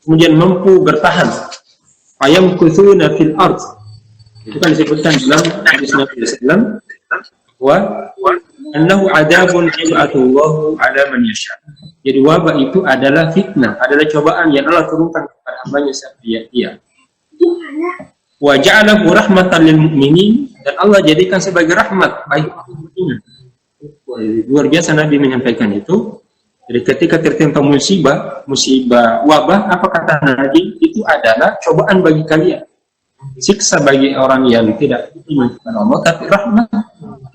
kemudian mampu bertahan, ayam kuthuna fil ard, itu kan disebutkan dalam hadis Nabi SAW wa annahu adabun yab'atullahu ala man yasha. Jadi wabah itu adalah fitnah, adalah cobaan yang Allah turunkan kepada hambanya siapa dia. Wa ja'alahu rahmatan lil mu'minin, dan Allah jadikan sebagai rahmat bagi orang mukmin. Luar biasa Nabi menyampaikan itu. Jadi ketika tertimpa musibah wabah, apa kata Nabi? Itu adalah cobaan bagi kalian, siksa bagi orang yang tidak beriman kepada Allah, tapi rahmat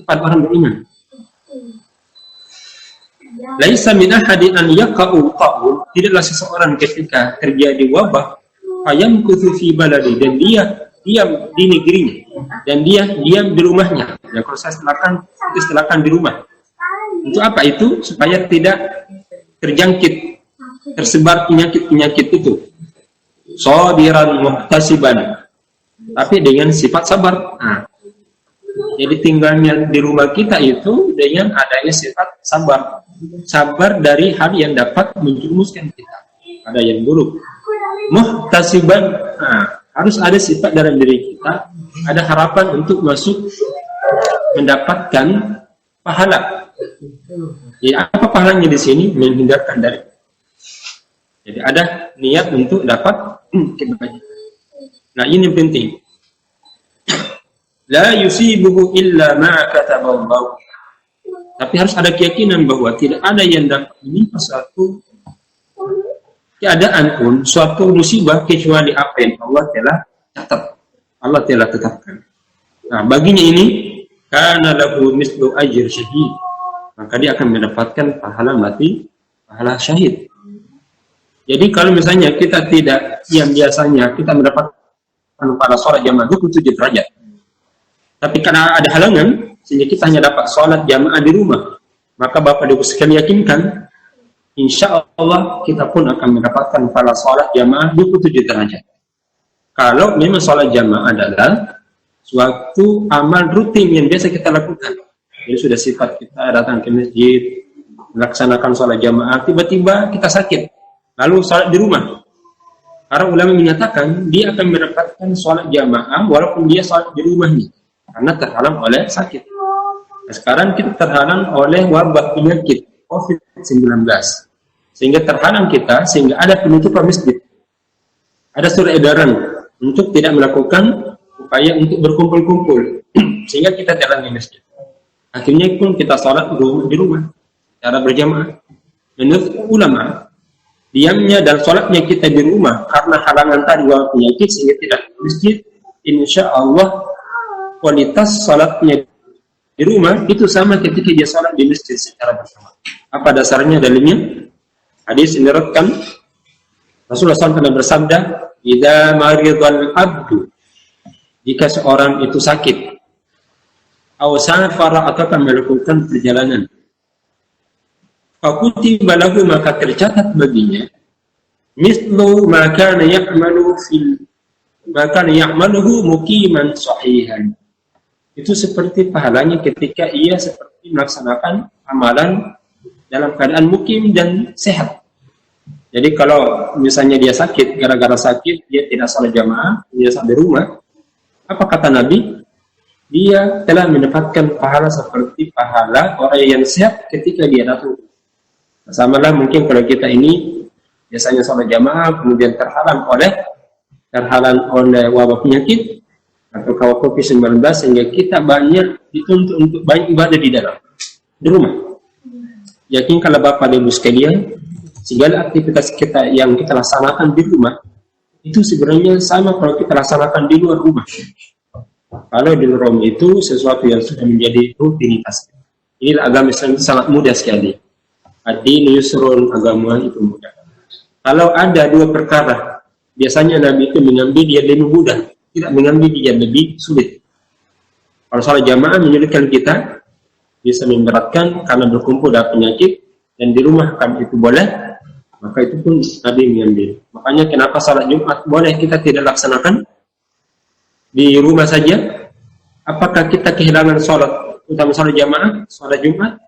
kepada orang beriman. Laisa min ahadin an yaqa'u qaul, tidaklah seseorang ketika terjadi wabah ayam kuthu fi baladi, dan dia diam di negerinya, dan dia diam di rumahnya. Ya, kalau saya silakan di rumah. Untuk apa itu? Supaya tidak terjangkit, tersebar penyakit-penyakit itu. Sabiran muhtasiban, tapi dengan sifat sabar. Nah, jadi tinggalnya di rumah kita itu dengan adanya sifat sabar dari hal yang dapat menjerumuskan kita ada yang buruk. Muhtasiban, nah, harus ada sifat dalam diri kita, ada harapan untuk masuk mendapatkan pahala. Jadi apa pahalanya di sini? Menghindarkan dari. Jadi ada niat untuk dapat kebaikan. Nah, ini penting. La yusibuhu illa ma kataballahu. Tapi harus ada keyakinan bahwa tidak ada yang dapat menimpa suatu keadaan pun, suatu musibah, kecuali apa yang Allah telah catat. Allah telah tetapkan. Nah, baginya ini kana lahu mislu ajr syahid, maka dia akan mendapatkan pahala mati, pahala syahid. Jadi kalau misalnya kita tidak yang biasanya kita mendapatkan pahala sholat jamaah 27 derajat, tapi karena ada halangan sehingga kita hanya dapat sholat jamaah di rumah, maka Bapak Ibu sekalian yakinkan, insya Allah kita pun akan mendapatkan pahala sholat jamaah 27 derajat. Kalau memang sholat jamaah adalah suatu amal rutin yang biasa kita lakukan, ini sudah sifat kita datang ke masjid, melaksanakan sholat jamaah, tiba-tiba kita sakit, lalu sholat di rumah. Para ulama menyatakan dia akan mendapatkan sholat jamaah walaupun dia sholat di rumahnya, karena terhalang oleh sakit. Nah, sekarang kita terhalang oleh wabah penyakit COVID-19, sehingga terhalang kita, sehingga ada penutupan masjid. Ada surat edaran untuk tidak melakukan upaya untuk berkumpul-kumpul, sehingga kita jalan di masjid. Akhirnya pun kita sholat di rumah, cara berjamaah. Menurut ulama, diamnya dan sholatnya kita di rumah karena halangan tadi wabah penyakit sehingga tidak ke masjid, insya Allah kualitas sholatnya di rumah itu sama ketika dia sholat di masjid secara bersama. Apa dasarnya? Dalilnya hadis ini rekam Rasulullah SAW bersabda, "Idza maridul abdu," jika seorang itu sakit, aw safara, atau melakukan perjalanan, fakutiba lahu, maka tercatat baginya mislu ma kana ya'maluhu muqiman sahihan. Itu seperti pahalanya ketika ia seperti melaksanakan amalan dalam keadaan mukim dan sehat. Jadi kalau misalnya dia sakit, gara-gara sakit dia tidak sholat jamaah, dia sholat di rumah, apa kata Nabi? Dia telah mendapatkan pahala seperti pahala orang yang sehat ketika dia datang. Samalah mungkin kalau kita ini biasanya sholat jamaah kemudian terhalang oleh wabah penyakit atau COVID-19 sehingga kita banyak dituntut untuk banyak ibadah di rumah. Yakin kalau Bapak dan Ibu sekalian, segala aktivitas kita yang kita laksanakan di rumah itu sebenarnya sama kalau kita laksanakan di luar rumah. Kalau di luar rumah itu sesuatu yang sudah menjadi rutinitas. Inilah agama Islam itu sangat mudah sekali. Ad-dinu yusrun, agama itu mudah. Kalau ada dua perkara, biasanya Nabi itu mengambil dia lebih mudah, tidak mengambil dia lebih sulit. Kalau sholat jamaah menyulitkan kita, bisa memberatkan karena berkumpul dengan penyakit, dan di rumah kan itu boleh, maka itu pun Nabi mengambil. Makanya kenapa sholat Jumat boleh kita tidak laksanakan di rumah saja? Apakah kita kehilangan sholat, utama sholat jamaah, sholat Jumat?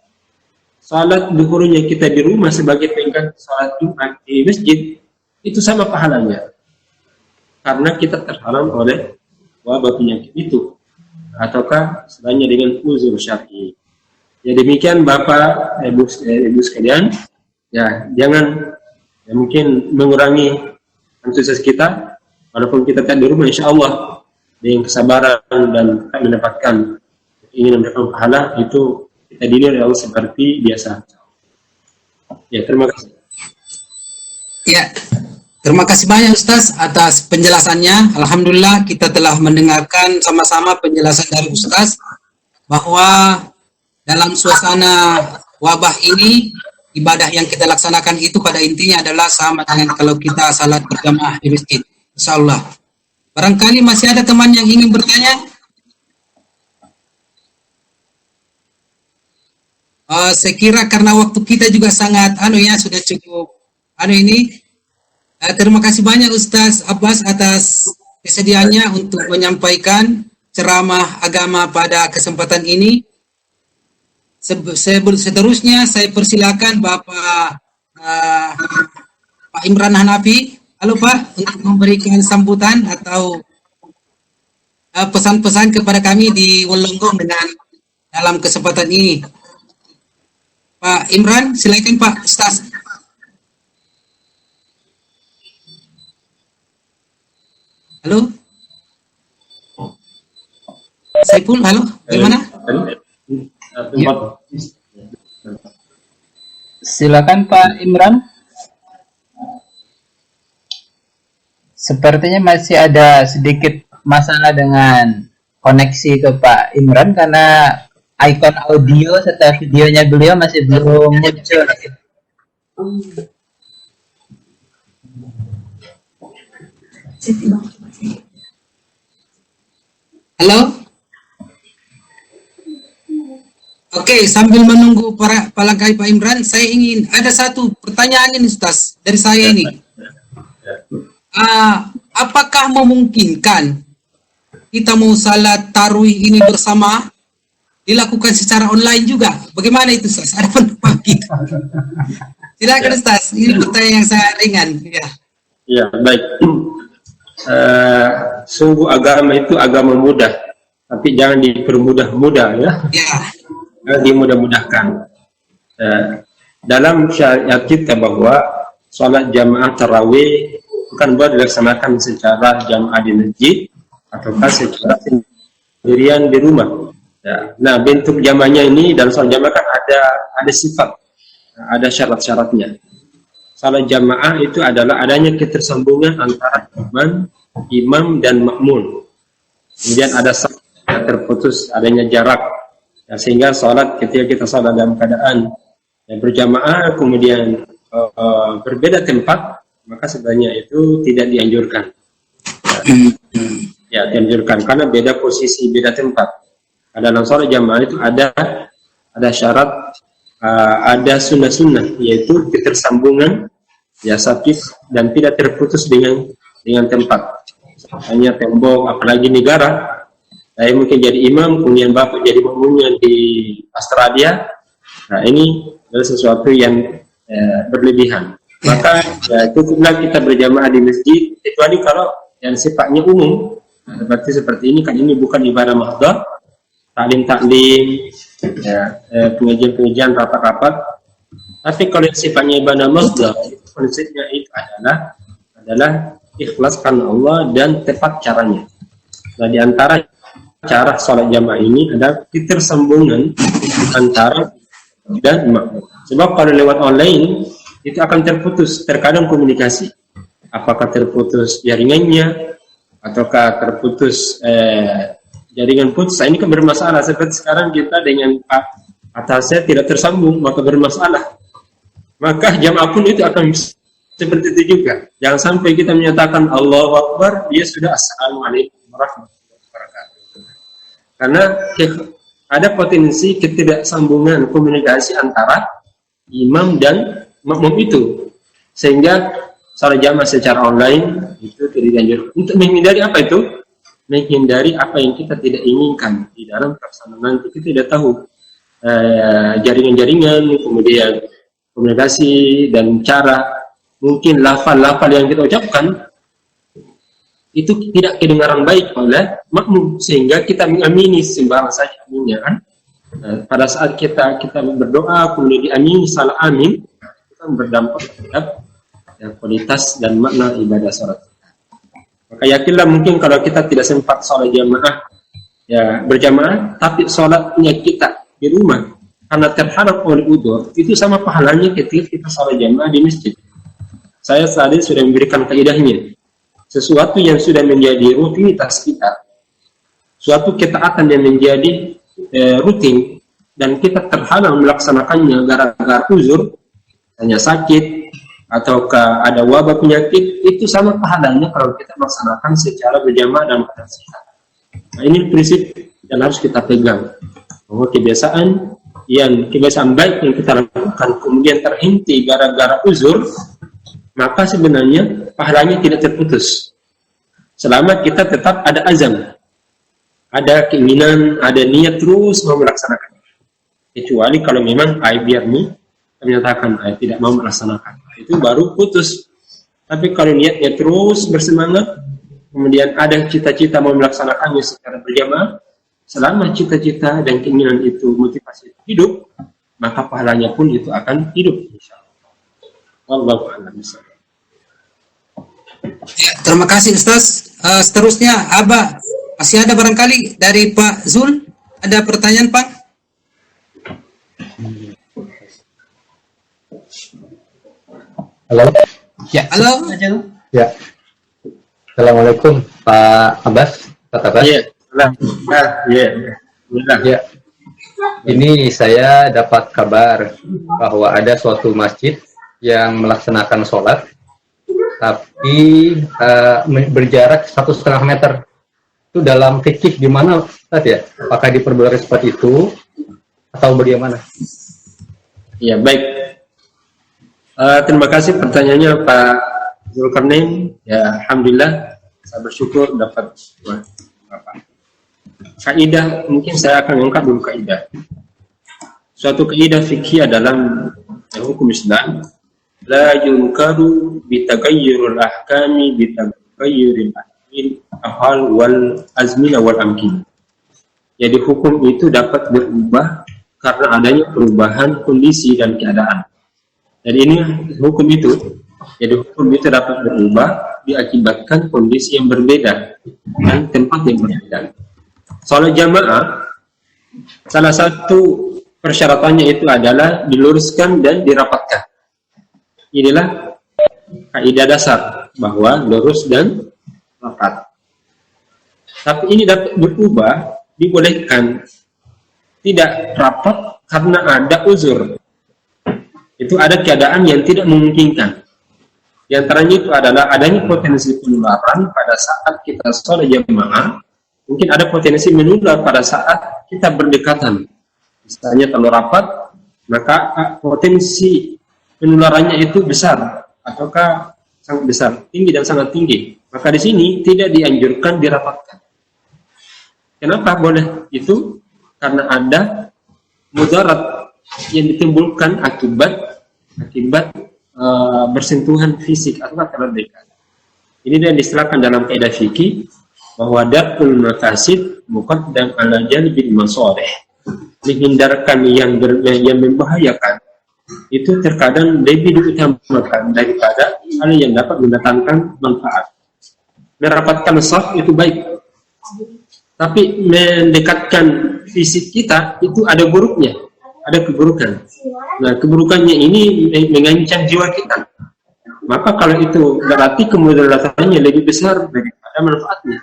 Sholat duhurnya kita di rumah sebagai pengganti sholat Jumat di masjid, itu sama pahalanya. Karena kita terhalang oleh wabah penyakit itu. Ataukah sebenarnya dengan uzur syar'i. Ya demikian Bapak, Ibu sekalian, ya jangan mungkin mengurangi antusias kita, walaupun kita tidak di rumah, insya Allah dengan kesabaran dan mendapatkan ingin mendapatkan pahala itu kita dinilai oleh Allah seperti biasa. Ya, terima kasih. Ya, terima kasih banyak Ustaz atas penjelasannya. Alhamdulillah kita telah mendengarkan sama-sama penjelasan dari Ustaz bahwa dalam suasana wabah ini ibadah yang kita laksanakan itu pada intinya adalah sama dengan kalau kita salat berjamaah di masjid. Insyaallah. Barangkali masih ada teman yang ingin bertanya? Saya kira karena waktu kita juga sangat sudah cukup ini. Terima kasih banyak Ustaz Abbas atas kesediaannya untuk menyampaikan ceramah agama pada kesempatan ini. Seterusnya saya persilakan Bapak Pak Imran Hanafi. Halo Pak, untuk memberikan sambutan atau pesan-pesan kepada kami di Wollongong dalam kesempatan ini. Pak Imran, silakan Pak Ustaz. Halo? Saiful, halo? Bagaimana? Ya. Silakan Pak Imran. Sepertinya masih ada sedikit masalah dengan koneksi ke Pak Imran karena ikon audio serta videonya beliau masih belum muncul. Halo? Oke, sambil menunggu para pelanggai Pak Imran, saya ingin ada satu pertanyaan ini, Ustaz, dari saya ini. Apakah memungkinkan kita mau salat tarawih ini bersama dilakukan secara online juga? Bagaimana itu, Ustaz? Ada pendapat kita? Silakan, Ustaz. Ini pertanyaan yang sangat ringan. Ya, Ya, baik. Sungguh agama itu agama mudah, tapi jangan dipermudah-mudah ya. ya, Jangan dimudah-mudahkan. Dalam syariat kita bahwa sholat jamaah tarawih bukan buat dilaksanakan secara jamaah di masjid ataukah secara sendirian di rumah. Ya. Nah, bentuk jamaahnya ini dalam sholat jamaah kan ada sifat, ada syarat-syaratnya. Salat jamaah itu adalah adanya ketersambungan antara imam dan makmum. Kemudian ada salat yang terputus, adanya jarak. Ya, sehingga sholat ketika kita sholat dalam keadaan berjamaah kemudian berbeda tempat, maka sebenarnya itu tidak dianjurkan. Ya, dianjurkan karena beda posisi, beda tempat. Dalam sholat jamaah itu ada syarat, ada sunnah-sunnah, yaitu ketersambungan ya sakit dan tidak terputus dengan tempat. Hanya tembok, apalagi negara. Saya mungkin jadi imam, kemudian bapak jadi makmumnya di Australia. Nah, ini adalah sesuatu yang berlebihan. Maka cukuplah kita berjamaah di masjid, kecuali kalau yang sifatnya umum. Seperti ini kan ini bukan ibadah mahdhar, taklim, pengajian-pengajian, rapat-rapat. Tapi kalau yang sifatnya ibadah mahdhar, konsepnya itu adalah ikhlas karena Allah dan tepat caranya. Nah, di antara cara sholat jamaah ini ada ketersambungan antara dan makmum. Sebab kalau lewat online itu akan terputus terkadang komunikasi. Apakah terputus jaringannya ataukah terputus jaringan putus. Ini kan bermasalah. Seperti sekarang kita dengan Pak atasnya tidak tersambung, maka bermasalah. Maka jamaah pun itu akan seperti itu juga. Jangan sampai kita menyatakan Allahu Akbar, dia sudah Assalamualaikum warahmatullahi wabarakatuh. Karena ada potensi ketidaksambungan komunikasi antara imam dan makmum itu, sehingga salat jamaah secara online itu tidak dianjurkan. Untuk menghindari apa itu? Menghindari apa yang kita tidak inginkan di dalam pelaksanaan nanti. Kita tidak tahu jaringan-jaringan, kemudian komunikasi dan cara, mungkin lafal-lafal yang kita ucapkan itu tidak kedengaran baik oleh makmum, sehingga kita mengamini sembarang saja aminnya kan. Pada saat kita berdoa kemudian diamini salah amin, itu kan berdampak terhadap kualitas dan makna ibadah sholat kita. Maka yakinlah mungkin kalau kita tidak sempat sholat jamaah berjamaah, tapi sholatnya kita di rumah karena terhadap oleh udzur, itu sama pahalanya ketika kita sholat jamaah di masjid. Saya tadi sudah memberikan kaidahnya. Sesuatu yang sudah menjadi rutinitas kita, suatu ketaatan yang menjadi rutin, dan kita terhalang melaksanakannya gara-gara uzur, hanya sakit, ataukah ada wabah penyakit, itu sama pahalanya kalau kita melaksanakan secara berjamaah dalam keadaan sehat. Nah, ini prinsip yang harus kita pegang, bahwa kebiasaan baik yang kita lakukan kemudian terhenti gara-gara uzur, maka sebenarnya pahalanya tidak terputus selama kita tetap ada azam, ada keinginan, ada niat terus mau melaksanakan. Kecuali kalau memang biar nih menyatakan tidak mau melaksanakan, itu baru putus. Tapi kalau niatnya terus bersemangat, kemudian ada cita-cita mau melaksanakannya secara berjamaah, selama cita-cita dan keinginan itu, motivasi itu hidup, maka pahalanya pun itu akan hidup, insyaallah. Wallahu a'lam bishawab. Ya, terima kasih Ustaz. Seterusnya Abah, masih ada barangkali dari Pak Zul, ada pertanyaan Pak? Halo. Ya, halo. Ya. Assalamualaikum Pak Abbas. Ustaz Abbas. Iya. Iya. Ya, ini saya dapat kabar bahwa ada suatu masjid yang melaksanakan sholat, tapi berjarak 1,5 meter. Itu dalam fikih gimana, Ustaz ya? Apakah diperbolehkan seperti itu atau bagaimana? Ya, baik. Terima kasih pertanyaannya Pak Zulkarnain. Ya, alhamdulillah saya bersyukur dapat Bapak. Kaidah, mungkin saya akan mengangkat dulu kaidah. Suatu kaidah fikih dalam hukum Islam, la yunkaru bitaghayyuril ahkami bitaghayyuril ahwal wal azmina wal amkin. Jadi hukum itu dapat berubah karena adanya perubahan kondisi dan keadaan. Jadi ini hukum itu. Jadi hukum itu dapat berubah diakibatkan kondisi yang berbeda dan tempat yang berbeda. Salat jamaah, salah satu persyaratannya itu adalah diluruskan dan dirapatkan. Inilah kaidah dasar bahwa lurus dan rapat. Tapi ini dapat berubah, dibolehkan tidak rapat karena ada uzur. Itu ada keadaan yang tidak memungkinkan. Di antaranya itu adalah adanya potensi penularan pada saat kita sholat jamaah. Mungkin ada potensi menular pada saat kita berdekatan. Misalnya kalau rapat, maka potensi penularannya itu besar ataukah sangat besar, tinggi dan sangat tinggi. Maka di sini tidak dianjurkan dirapatkan. Kenapa boleh itu? Karena ada mudarat yang ditimbulkan akibat bersentuhan fisik atau terdekat. Ini yang diistilahkan dalam kaidah fikih bahwa darul mafasid muqaddam ala jalbil masalih. Menghindarkan yang membahayakan itu terkadang lebih diutamakan daripada hal yang dapat mendatangkan manfaat. Merapatkan saf itu baik, tapi mendekatkan fisik kita itu ada buruknya, ada keburukan. Nah, keburukannya ini mengancam jiwa kita. Maka kalau itu berarti kemudaratannya lebih besar daripada manfaatnya.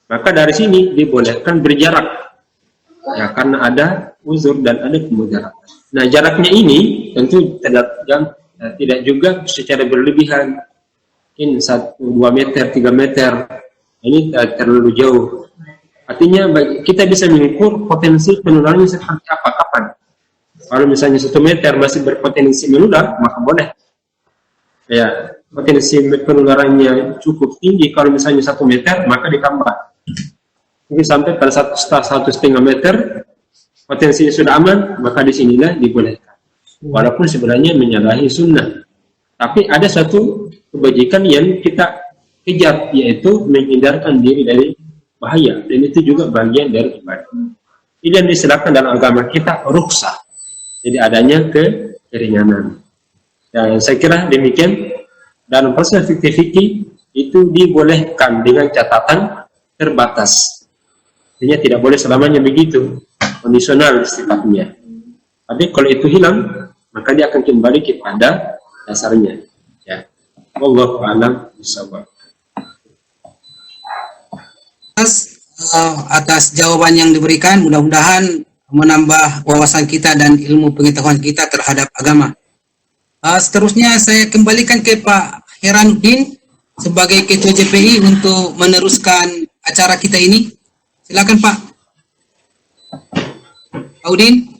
Maka dari sini dibolehkan berjarak, ya karena ada uzur dan ada kemudaratan. Nah, jaraknya ini tentu tidak juga secara berlebihan. Mungkin 1-2 meter, 3 meter, ini terlalu jauh. Artinya kita bisa mengukur potensi penularannya seperti apa, kapan. Kalau misalnya 1 meter masih berpotensi menular, maka boleh. Ya, potensi penularannya cukup tinggi. Kalau misalnya 1 meter, maka ditambah. Mungkin sampai pada 1,5 meter, potensinya sudah aman, maka disinilah dibolehkan. Walaupun sebenarnya menyalahi sunnah. Tapi ada suatu kebajikan yang kita kejar, yaitu menghindarkan diri dari bahaya. Dan itu juga bagian dari ibadah. Ini yang diserahkan dalam agama kita, rukhsah. Jadi adanya keringanan. Dan saya kira demikian, dalam proses fikih itu dibolehkan dengan catatan terbatas. Artinya tidak boleh selamanya begitu, kondisional sifatnya. Tapi kalau itu hilang, maka dia akan kembali kepada dasarnya. Ya, wallahu a'lam bishawab. Atas jawaban yang diberikan, mudah-mudahan menambah wawasan kita dan ilmu pengetahuan kita terhadap agama. Seterusnya saya kembalikan ke Pak Heranuddin sebagai Ketua JPI untuk meneruskan acara kita ini. Silakan Pak. Udin.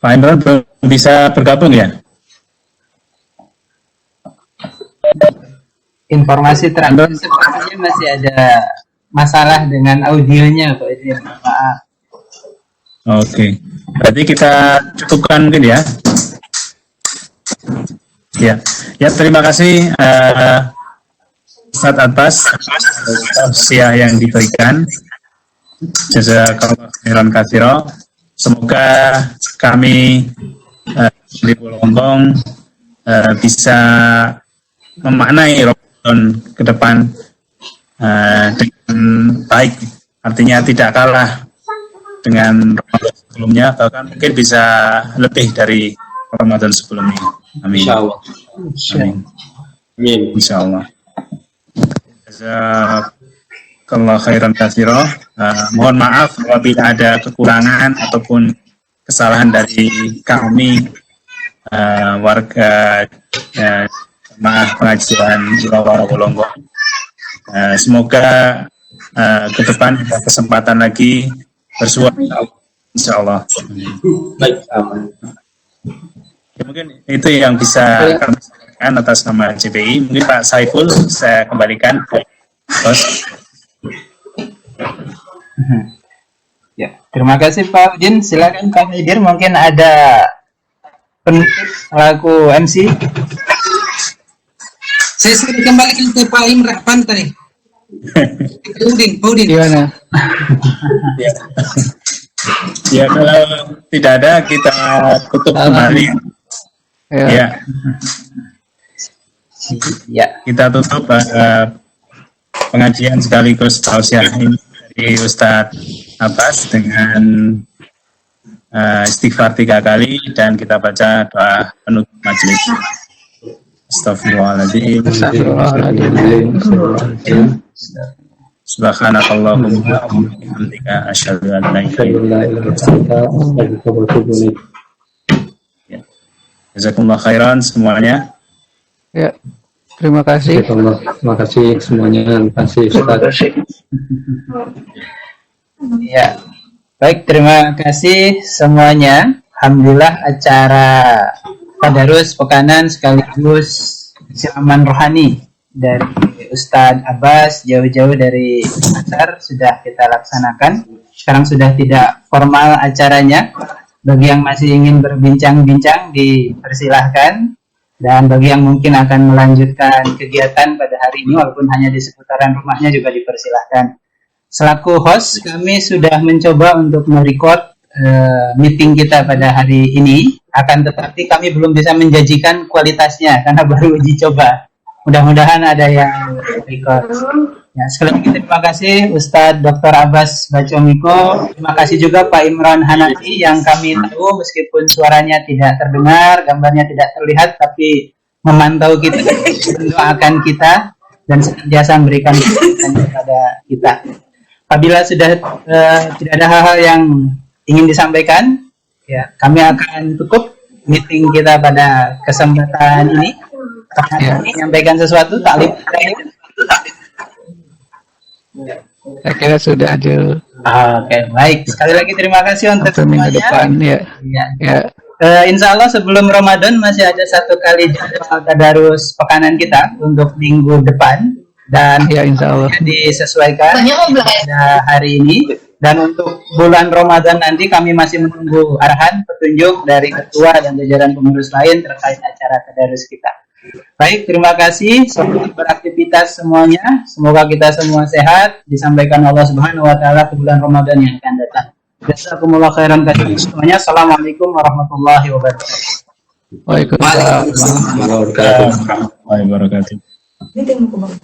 Pak Imran belum bisa bergabung ya? Informasi terakhir sepertinya masih ada masalah dengan audionya Pak Idin. Oke, berarti kita cukupkan mungkin ya. Ya, terima kasih Ustaz atas tausiah yang diberikan. Jazakallahu khairan katsira. Semoga kami di Pulau Lombong bisa memaknai Ramadan ke depan dengan baik. Artinya tidak kalah dengan Ramadan sebelumnya, bahkan mungkin bisa lebih dari Ramadan sebelumnya. Amin. Insyaallah. Amin. Amin. Insyaallah. Jazakallah khairan katsira. Mohon maaf apabila ada kekurangan ataupun kesalahan dari kami warga jemaah pengajian Jurawara Bolongo. Semoga ke depan ada kesempatan lagi bersuara, insyaallah. Baik, aman. Ya, mungkin itu yang bisa kami sampaikan atas nama JPI. Mungkin Pak Saiful saya kembalikan. Bos. Ya, terima kasih Pak Udin. Silakan Pak Hidir, mungkin ada penutup selaku MC. Saya sudah kembalikan ke Pak Imran Pantai. Pak Udin. Gimana? Ya, kalau tidak ada kita tutup kembali. Ya, Ya, kita tutup pengajian sekaligus tausiah ini dari Ustadz Abbas dengan istighfar 3 kali dan kita baca doa penutup majelis. Astagfirullahaladzim. Subhanakallahumma wa bihamdika asyhadu an la ilaha illa anta. Jazakumullah khairan semuanya. Ya, terima kasih. Terima kasih semuanya. Terima kasih Ustaz. ya. Baik, terima kasih semuanya. Alhamdulillah acara tadarus pekanan sekaligus siraman rohani dari Ustadz Abbas jauh-jauh dari Makassar sudah kita laksanakan. Sekarang sudah tidak formal acaranya. Bagi yang masih ingin berbincang-bincang dipersilahkan, dan bagi yang mungkin akan melanjutkan kegiatan pada hari ini walaupun hanya di seputaran rumahnya juga dipersilahkan. Selaku host kami sudah mencoba untuk merecord meeting kita pada hari ini, akan tetapi kami belum bisa menjanjikan kualitasnya karena baru uji coba. Mudah-mudahan ada yang record. Ya, sekali lagi terima kasih Ustadz Dr. Abbas Bacomiko. Terima kasih juga Pak Imran Hanafi yang kami tahu meskipun suaranya tidak terdengar, gambarnya tidak terlihat, tapi memantau kita, mendoakan kita, dan senantiasa memberikan kepada kita. Apabila sudah tidak ada hal-hal yang ingin disampaikan, ya kami akan tutup meeting kita pada kesempatan ini. Menyampaikan sesuatu, taklim. Saya kira sudah aja. Oke, baik. Sekali lagi terima kasih untuk Sampai minggu semuanya. depan ya. Ya. Insya Allah sebelum Ramadan masih ada 1 kali jadwal tadarus pekanan kita untuk minggu depan, dan Ya, insya Allah. disesuaikan pada hari ini. Dan untuk bulan Ramadan nanti kami masih menunggu arahan petunjuk dari ketua dan jajaran pengurus lain terkait acara tadarus kita. Baik, terima kasih. Selamat beraktivitas semuanya. Semoga kita semua sehat. Disampaikan Allah Subhanahu wa taala ke bulan Ramadan yang akan datang. Jazakumullah khairan katsiran semuanya. Assalamualaikum warahmatullahi wabarakatuh. Waalaikumsalam. Waalaikumsalam warahmatullahi wabarakatuh. Ini tengok ke bawah.